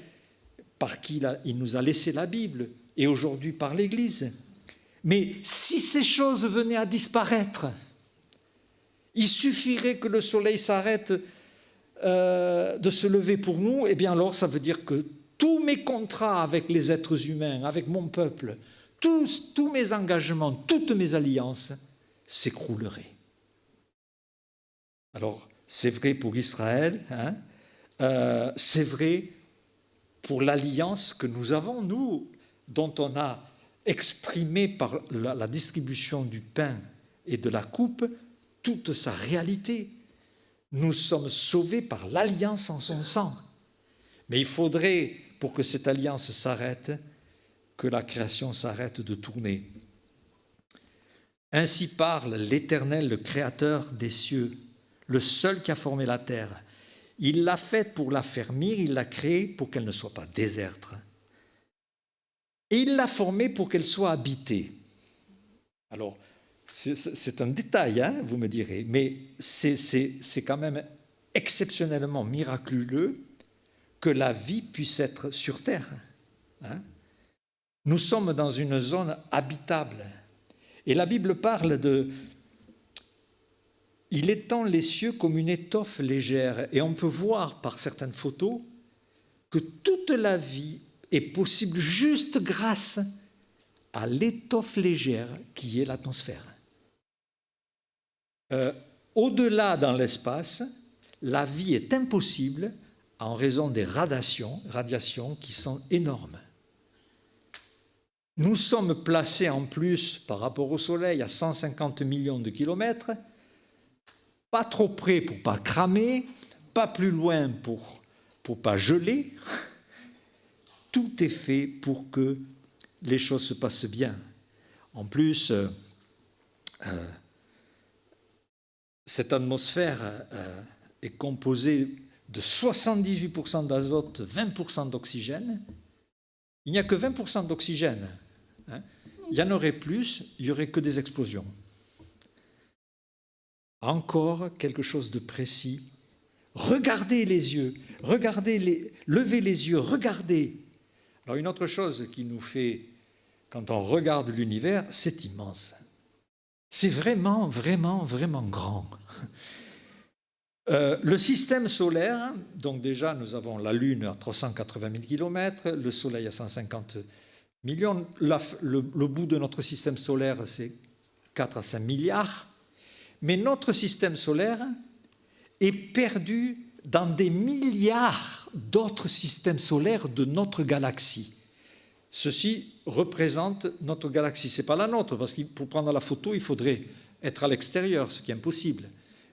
par qui il nous a laissé la Bible, et aujourd'hui par l'Église. Mais si ces choses venaient à disparaître, il suffirait que le soleil s'arrête de se lever pour nous, et bien alors ça veut dire que tous mes contrats avec les êtres humains, avec mon peuple, tous mes engagements, toutes mes alliances s'écrouleraient. Alors, c'est vrai pour Israël, c'est vrai pour l'alliance que nous avons, nous, dont on a exprimé par la distribution du pain et de la coupe toute sa réalité. Nous sommes sauvés par l'alliance en son sang. Mais il faudrait, pour que cette alliance s'arrête, que la création s'arrête de tourner. Ainsi parle l'Éternel, le Créateur des cieux, le seul qui a formé la terre. Il l'a faite pour l'affermir, il l'a créée pour qu'elle ne soit pas déserte. Et il l'a formée pour qu'elle soit habitée. Alors, c'est un détail, vous me direz, mais c'est quand même exceptionnellement miraculeux que la vie puisse être sur terre. Nous sommes dans une zone habitable. Et la Bible parle de... Il étend les cieux comme une étoffe légère. Et on peut voir par certaines photos que toute la vie est possible juste grâce à l'étoffe légère qui est l'atmosphère. Au-delà dans l'espace, la vie est impossible en raison des radiations qui sont énormes. Nous sommes placés en plus par rapport au Soleil à 150 millions de kilomètres, pas trop près pour ne pas cramer, pas plus loin pour ne pas geler. Tout est fait pour que les choses se passent bien. En plus, cette atmosphère est composée de 78% d'azote, 20% d'oxygène. Il n'y a que 20% d'oxygène. Il y en aurait plus, il n'y aurait que des explosions. Encore quelque chose de précis. Regardez les yeux, levez les yeux, regardez. Alors une autre chose qui nous fait, quand on regarde l'univers, c'est immense. C'est vraiment, vraiment, vraiment grand. Le système solaire, donc déjà nous avons la Lune à 380 000 km, le Soleil à 150 millions, le bout de notre système solaire c'est 4 à 5 milliards, mais notre système solaire est perdu dans des milliards d'autres systèmes solaires de notre galaxie. Ceci représente notre galaxie. Ce n'est pas la nôtre, parce que pour prendre la photo, il faudrait être à l'extérieur, ce qui est impossible.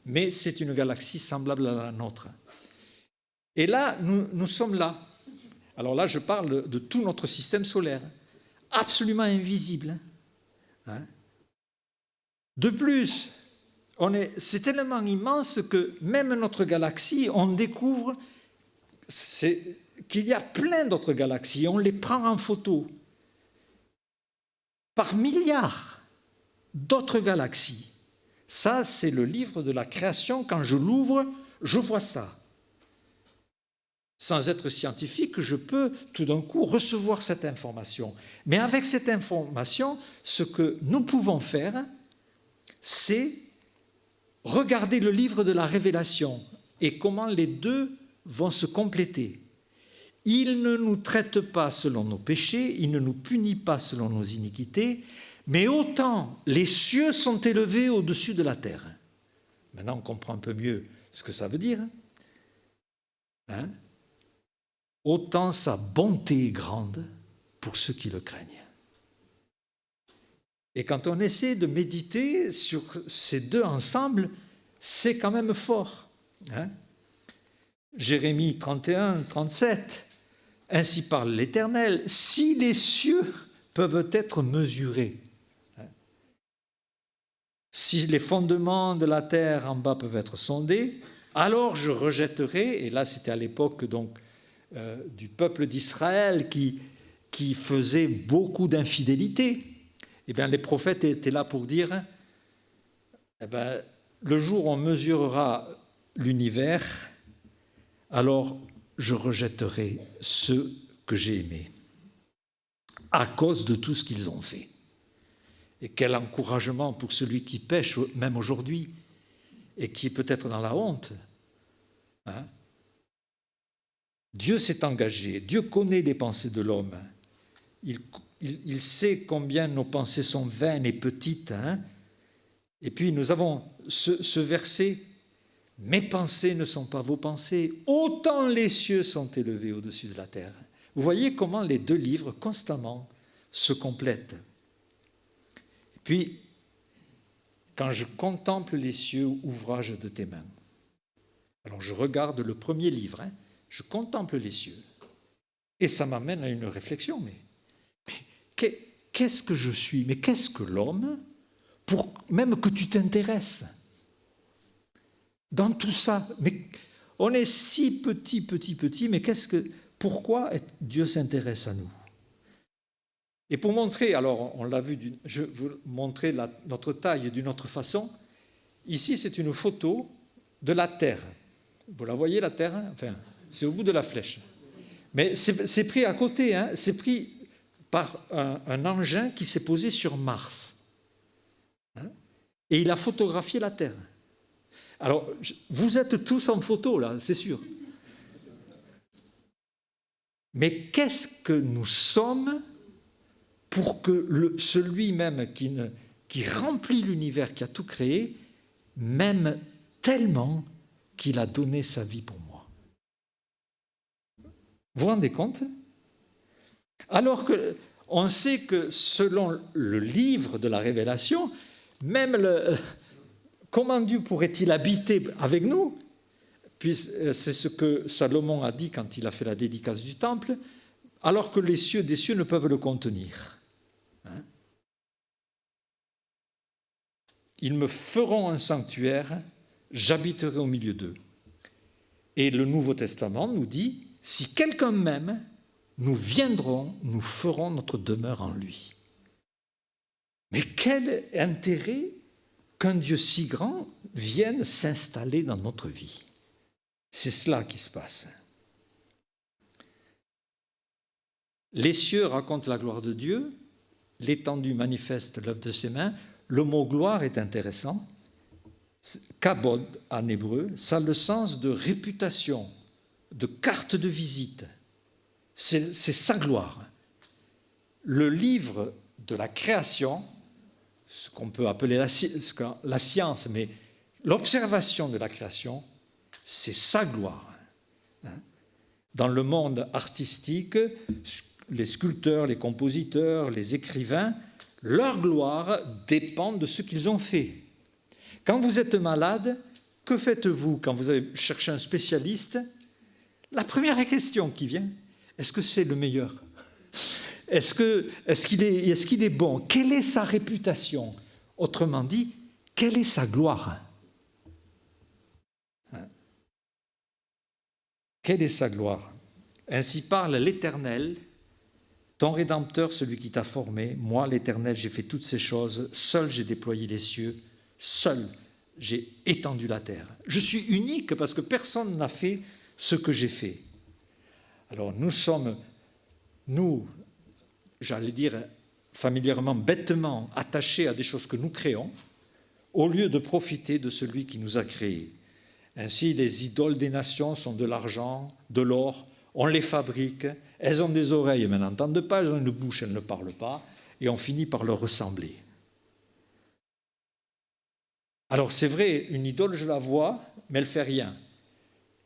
Mais c'est une galaxie semblable à la nôtre. Et là, nous sommes là. Alors là, je parle de tout notre système solaire, absolument invisible. De plus, c'est tellement immense que même notre galaxie, on découvre qu'il y a plein d'autres galaxies. On les prend en photo. Par milliards d'autres galaxies. Ça, c'est le livre de la création. Quand je l'ouvre, je vois ça. Sans être scientifique, je peux tout d'un coup recevoir cette information. Mais avec cette information, ce que nous pouvons faire, c'est regarder le livre de la Révélation et comment les deux vont se compléter. Il ne nous traite pas selon nos péchés, il ne nous punit pas selon nos iniquités, mais autant les cieux sont élevés au-dessus de la terre. Maintenant, on comprend un peu mieux ce que ça veut dire. Autant sa bonté est grande pour ceux qui le craignent. Et quand on essaie de méditer sur ces deux ensemble, c'est quand même fort. Jérémie 31, 37, ainsi parle l'Éternel, si les cieux peuvent être mesurés, si les fondements de la terre en bas peuvent être sondés, alors je rejetterai, et là c'était à l'époque donc du peuple d'Israël qui faisait beaucoup d'infidélité, Eh bien, les prophètes étaient là pour dire, eh bien, le jour où on mesurera l'univers, alors je rejetterai ceux que j'ai aimés à cause de tout ce qu'ils ont fait. Et quel encouragement pour celui qui pêche, même aujourd'hui, et qui est peut-être dans la honte. Hein? Dieu s'est engagé, Dieu connaît les pensées de l'homme. Il sait combien nos pensées sont vaines et petites. Hein? Et puis nous avons ce verset, « Mes pensées ne sont pas vos pensées, autant les cieux sont élevés au-dessus de la terre. » Vous voyez comment les deux livres constamment se complètent. Et puis, quand je contemple les cieux, ouvrage de tes mains, alors je regarde le premier livre, hein, je contemple les cieux, et ça m'amène à une réflexion, mais qu'est-ce que je suis? Mais qu'est-ce que l'homme pour même que tu t'intéresses dans tout ça? Mais on est si petit, mais pourquoi Dieu s'intéresse à nous? Et pour montrer, alors on l'a vu, je vais vous montrer notre taille d'une autre façon. Ici, c'est une photo de la Terre. Vous la voyez, la Terre? Enfin, c'est au bout de la flèche. Mais c'est pris à côté, hein, c'est pris par un engin qui s'est posé sur Mars. Hein, et il a photographié la Terre. Alors, vous êtes tous en photo, là, c'est sûr. Mais qu'est-ce que nous sommes pour que celui même qui remplit l'univers, qui a tout créé, m'aime tellement qu'il a donné sa vie pour moi? Vous vous rendez compte? Alors qu'on sait que selon le livre de la Révélation, même comment Dieu pourrait-il habiter avec nous? Puis c'est ce que Salomon a dit quand il a fait la dédicace du temple, alors que les cieux des cieux ne peuvent le contenir. Hein? Ils me feront un sanctuaire, j'habiterai au milieu d'eux. Et le Nouveau Testament nous dit, si quelqu'un m'aime, nous viendrons, nous ferons notre demeure en lui. Mais quel intérêt qu'un Dieu si grand vienne s'installer dans notre vie. C'est cela qui se passe. Les cieux racontent la gloire de Dieu, l'étendue manifeste l'œuvre de ses mains. Le mot gloire est intéressant. Kabod en hébreu, ça a le sens de réputation, de carte de visite. C'est sa gloire. Le livre de la création, ce qu'on peut appeler la science, mais l'observation de la création, c'est sa gloire. Dans le monde artistique, les sculpteurs, les compositeurs, les écrivains, leur gloire dépend de ce qu'ils ont fait. Quand vous êtes malade, que faites-vous quand vous avez cherché un spécialiste? La première question qui vient, est-ce que c'est le meilleur? Est-ce qu'il est bon? Quelle est sa réputation? Autrement dit, quelle est sa gloire? Quelle est sa gloire? Ainsi parle l'Éternel, ton Rédempteur, celui qui t'a formé. Moi, l'Éternel, j'ai fait toutes ces choses. Seul, j'ai déployé les cieux. Seul, j'ai étendu la terre. Je suis unique parce que personne n'a fait ce que j'ai fait. Alors, nous, j'allais dire familièrement, bêtement, attachés à des choses que nous créons, au lieu de profiter de celui qui nous a créés. Ainsi, les idoles des nations sont de l'argent, de l'or, on les fabrique, elles ont des oreilles, mais elles n'entendent pas, elles ont une bouche, elles ne parlent pas, et on finit par leur ressembler. Alors c'est vrai, une idole, je la vois, mais elle ne fait rien.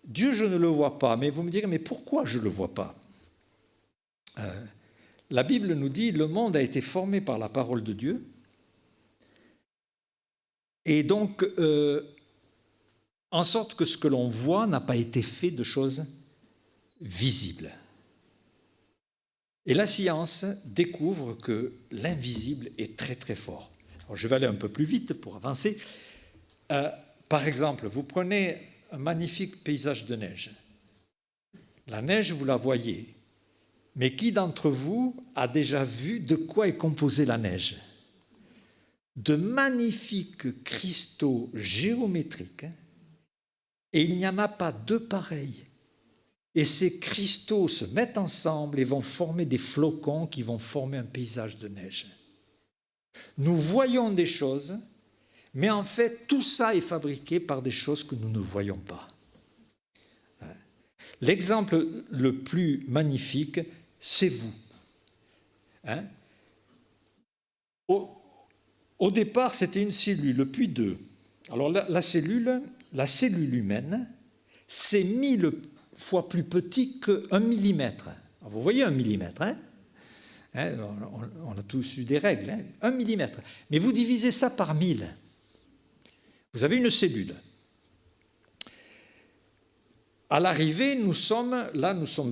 Dieu, je ne le vois pas, mais vous me direz, mais pourquoi je ne le vois pas? La Bible nous dit, le monde a été formé par la parole de Dieu, et donc, en sorte que ce que l'on voit n'a pas été fait de choses visibles. Et la science découvre que l'invisible est très très fort. Alors, je vais aller un peu plus vite pour avancer. Par exemple, vous prenez un magnifique paysage de neige. La neige, vous la voyez. Mais qui d'entre vous a déjà vu de quoi est composée la neige? de magnifiques cristaux géométriques, et il n'y en a pas deux pareils. Et ces cristaux se mettent ensemble et vont former des flocons qui vont former un paysage de neige. Nous voyons des choses, mais en fait, tout ça est fabriqué par des choses que nous ne voyons pas. L'exemple le plus magnifique, c'est vous. Au départ, c'était une cellule, puis deux. Alors la cellule humaine, c'est 1000 fois plus petit qu'1 millimètre. Alors, vous voyez 1 millimètre, on a tous eu des règles, 1 millimètre. Mais vous divisez ça par 1000. Vous avez une cellule. À l'arrivée, nous sommes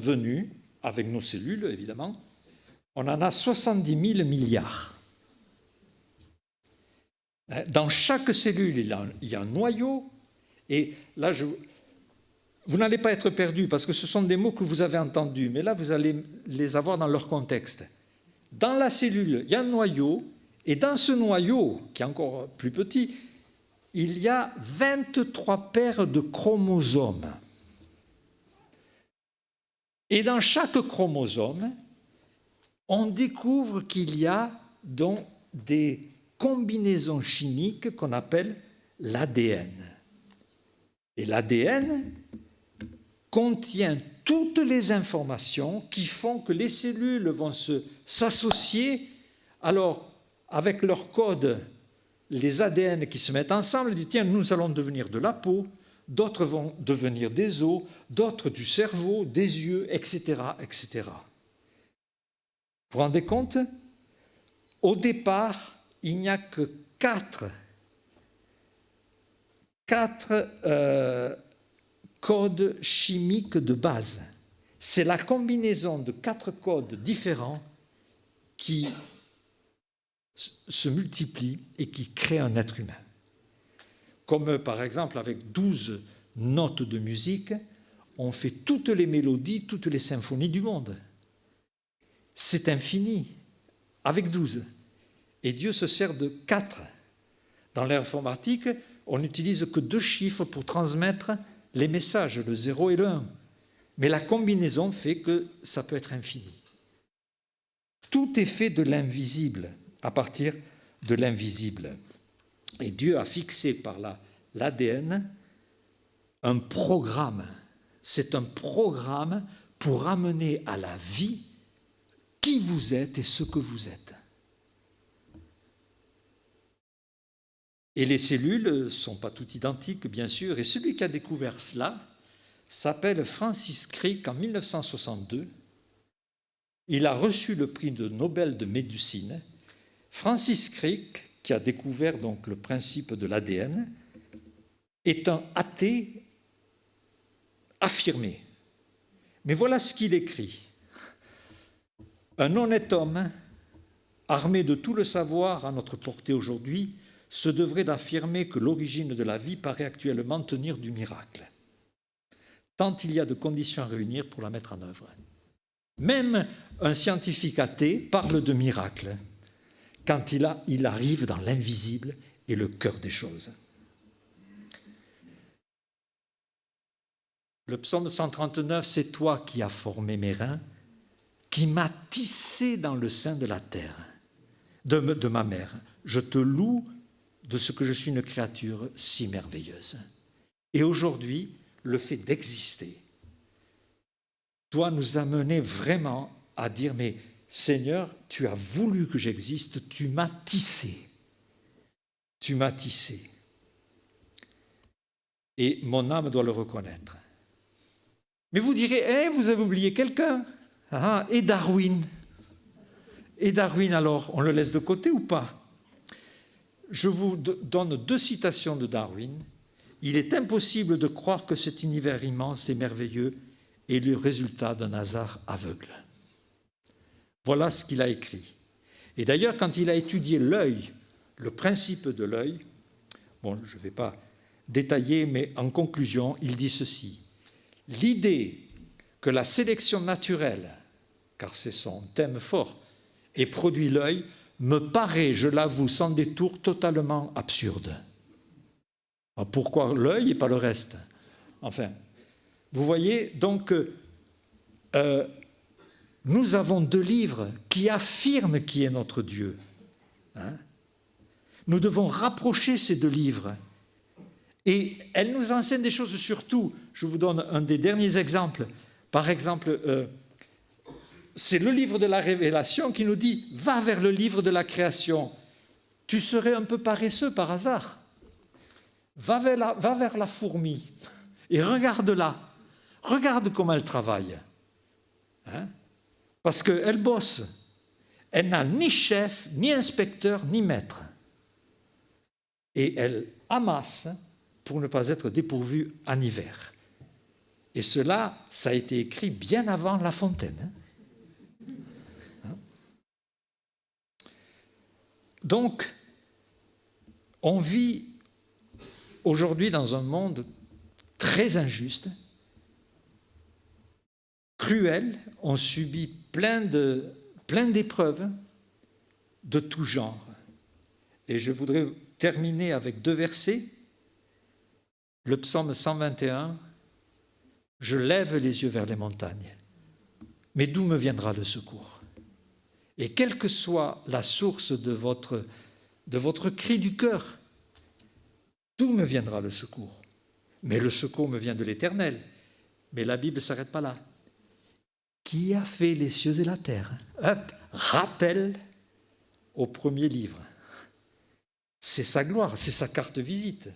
venus, avec nos cellules, évidemment, on en a 70 000 milliards. Dans chaque cellule, il y a un noyau, et là, vous n'allez pas être perdu, parce que ce sont des mots que vous avez entendus, mais là, vous allez les avoir dans leur contexte. Dans la cellule, il y a un noyau, et dans ce noyau, qui est encore plus petit, il y a 23 paires de chromosomes. Et dans chaque chromosome, on découvre qu'il y a donc des combinaisons chimiques qu'on appelle l'ADN. Et l'ADN contient toutes les informations qui font que les cellules vont s'associer. Alors, avec leur code, les ADN qui se mettent ensemble, disent tiens, nous allons devenir de la peau, d'autres vont devenir des os, d'autres du cerveau, des yeux, etc., etc. Vous vous rendez compte? Au départ, il n'y a que quatre codes chimiques de base. C'est la combinaison de 4 codes différents qui se multiplient et qui créent un être humain. Comme par exemple avec 12 notes de musique, on fait toutes les mélodies, toutes les symphonies du monde. C'est infini, avec 12. Et Dieu se sert de 4. Dans l'informatique, on n'utilise que 2 chiffres pour transmettre les messages, le 0 et le 1. Mais la combinaison fait que ça peut être infini. Tout est fait de l'invisible, à partir de l'invisible. Et Dieu a fixé par l'ADN un programme. C'est un programme pour amener à la vie qui vous êtes et ce que vous êtes. Et les cellules ne sont pas toutes identiques, bien sûr, et celui qui a découvert cela s'appelle Francis Crick en 1962. Il a reçu le prix de Nobel de médecine. Francis Crick, qui a découvert donc le principe de l'ADN, est un athée affirmé. Mais voilà ce qu'il écrit. Un honnête homme, armé de tout le savoir à notre portée aujourd'hui, se devrait d'affirmer que l'origine de la vie paraît actuellement tenir du miracle, tant il y a de conditions à réunir pour la mettre en œuvre. Même un scientifique athée parle de miracle quand il arrive dans l'invisible et le cœur des choses. Le psaume 139, c'est toi qui as formé mes reins, qui m'as tissé dans le sein de la terre, de ma mère. Je te loue de ce que je suis une créature si merveilleuse. Et aujourd'hui, le fait d'exister doit nous amener vraiment à dire, mais Seigneur, tu as voulu que j'existe, tu m'as tissé. Tu m'as tissé. Et mon âme doit le reconnaître. Mais vous direz, vous avez oublié quelqu'un. Et Darwin. Et Darwin, alors, on le laisse de côté ou pas? Je vous donne 2 citations de Darwin. Il est impossible de croire que cet univers immense et merveilleux est le résultat d'un hasard aveugle. Voilà ce qu'il a écrit. Et d'ailleurs, quand il a étudié l'œil, le principe de l'œil, bon, je ne vais pas détailler, mais en conclusion, il dit ceci. L'idée que la sélection naturelle, car c'est son thème fort, ait produit l'œil, me paraît, je l'avoue, sans détour, totalement absurde. Alors pourquoi l'œil et pas le reste? Enfin, vous voyez, donc, nous avons 2 livres qui affirment qui est notre Dieu. Hein? Nous devons rapprocher ces 2 livres. Et elles nous enseignent des choses sur tout. Je vous donne un des derniers exemples. Par exemple, c'est le livre de la Révélation qui nous dit « Va vers le livre de la création ». Tu serais un peu paresseux par hasard. Va vers la fourmi et regarde-la. Regarde comment elle travaille. Hein? Parce qu'elle bosse. Elle n'a ni chef, ni inspecteur, ni maître. Et elle amasse pour ne pas être dépourvue en hiver. Et cela, ça a été écrit bien avant La Fontaine. Donc, on vit aujourd'hui dans un monde très injuste, cruel, on subit plein d'épreuves de tout genre. Et je voudrais terminer avec 2 versets. Le psaume 121, « Je lève les yeux vers les montagnes, mais d'où me viendra le secours? Et quelle que soit la source de votre cri du cœur, d'où me viendra le secours? Mais le secours me vient de l'Éternel. » Mais la Bible ne s'arrête pas là. Qui a fait les cieux et la terre? Hop, rappel au premier livre. C'est sa gloire, c'est sa carte visite.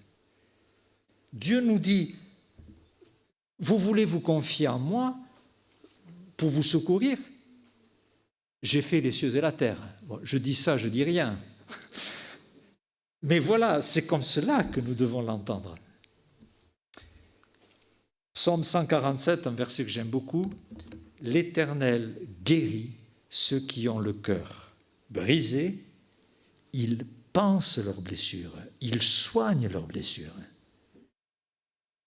Dieu nous dit, vous voulez vous confier en moi pour vous secourir? J'ai fait les cieux et la terre. Bon, je dis ça, je dis rien. Mais voilà, c'est comme cela que nous devons l'entendre. Psaume 147, un verset que j'aime beaucoup. « L'Éternel guérit ceux qui ont le cœur brisé. Il pense leurs blessures. Il soigne leurs blessures. »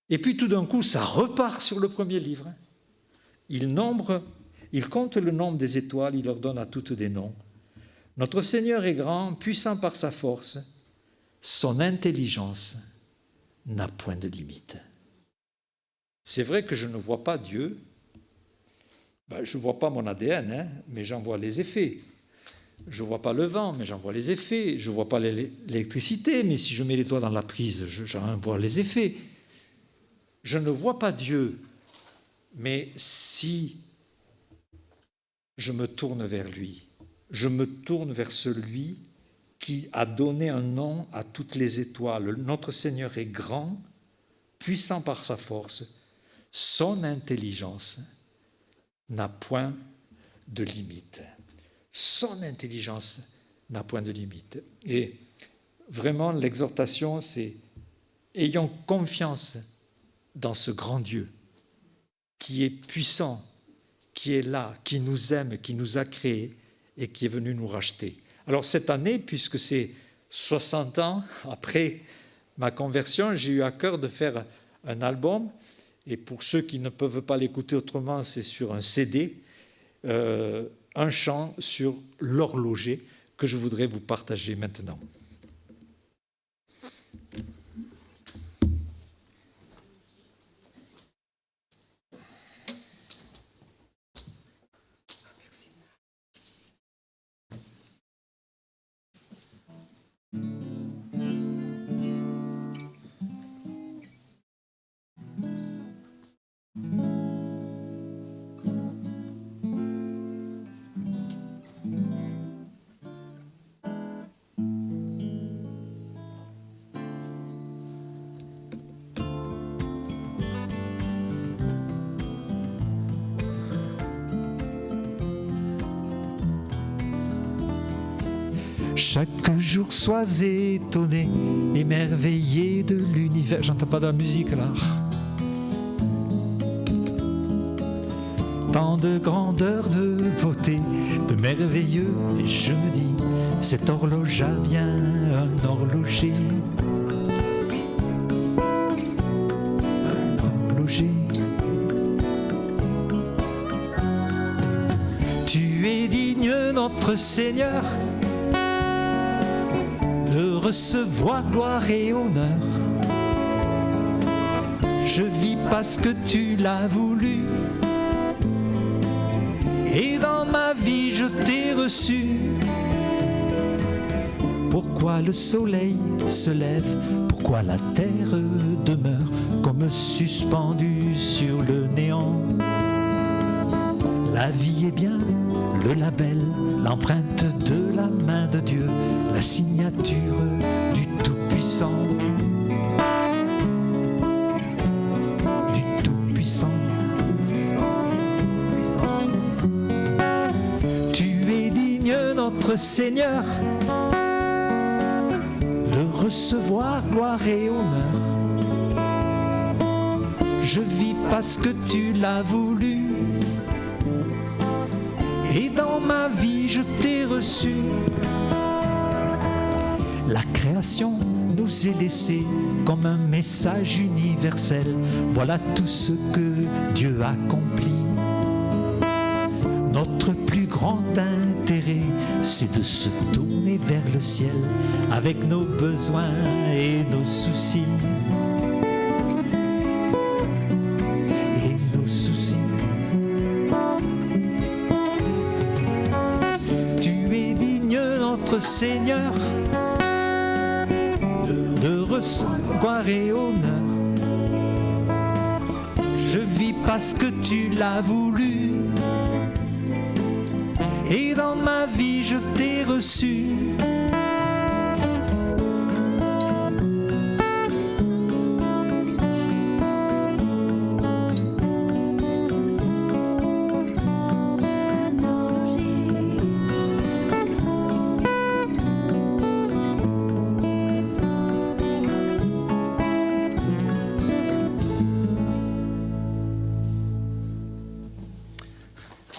Et puis tout d'un coup, ça repart sur le premier livre. Il compte le nombre des étoiles, il leur donne à toutes des noms. Notre Seigneur est grand, puissant par sa force. Son intelligence n'a point de limite. C'est vrai que je ne vois pas Dieu. Je ne vois pas mon ADN, mais j'en vois les effets. Je ne vois pas le vent, mais j'en vois les effets. Je ne vois pas l'électricité, mais si je mets les doigts dans la prise, j'en vois les effets. Je ne vois pas Dieu, mais si je me tourne vers lui, je me tourne vers celui qui a donné un nom à toutes les étoiles. Notre Seigneur est grand, puissant par sa force. Son intelligence n'a point de limite. Son intelligence n'a point de limite. Et vraiment, l'exhortation, c'est ayons confiance dans ce grand Dieu qui est puissant, qui est là, qui nous aime, qui nous a créés et qui est venu nous racheter. Alors cette année, puisque c'est 60 ans après ma conversion, j'ai eu à cœur de faire un album. Et pour ceux qui ne peuvent pas l'écouter autrement, c'est sur un CD, un chant sur l'horloger que je voudrais vous partager maintenant. Chaque jour sois étonné, émerveillé de l'univers. J'entends pas de la musique là. Tant de grandeur, de beauté, de merveilleux. Et je me dis, cet horloge a bien un horloger. Un horloger. Tu es digne, notre Seigneur, recevoir gloire et honneur. Je vis parce que tu l'as voulu. Et dans ma vie je t'ai reçu. Pourquoi le soleil se lève? Pourquoi la terre demeure comme suspendue sur le néant? La vie est bien le label, l'empreinte de la main de Dieu, la signature du Tout-Puissant. Du Tout-Puissant. Tu es digne, notre Seigneur, de recevoir gloire et honneur. Je vis parce que tu l'as voulu. Et dans ma vie je t'ai reçu. La création nous est laissée comme un message universel. Voilà tout ce que Dieu accomplit. Notre plus grand intérêt, c'est de se tourner vers le ciel avec nos besoins et nos soucis. Seigneur, de recevoir et honneur. Je vis parce que tu l'as voulu. Et dans ma vie je t'ai reçu.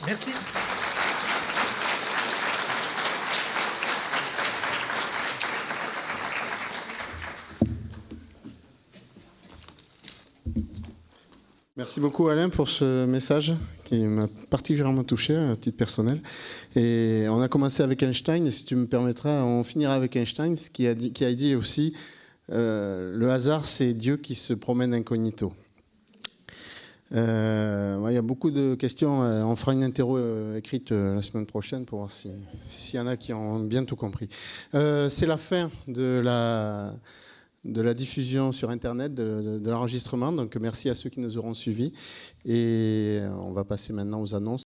Merci. Merci beaucoup Alain pour ce message qui m'a particulièrement touché à titre personnel. Et on a commencé avec Einstein, et si tu me permettras, on finira avec Einstein, qui a dit aussi le hasard, c'est Dieu qui se promène incognito. Il y a beaucoup de questions. On fera une interro écrite la semaine prochaine pour voir s'il y en a qui ont bien tout compris. C'est la fin de la diffusion sur Internet, de l'enregistrement. Donc merci à ceux qui nous auront suivis. Et on va passer maintenant aux annonces.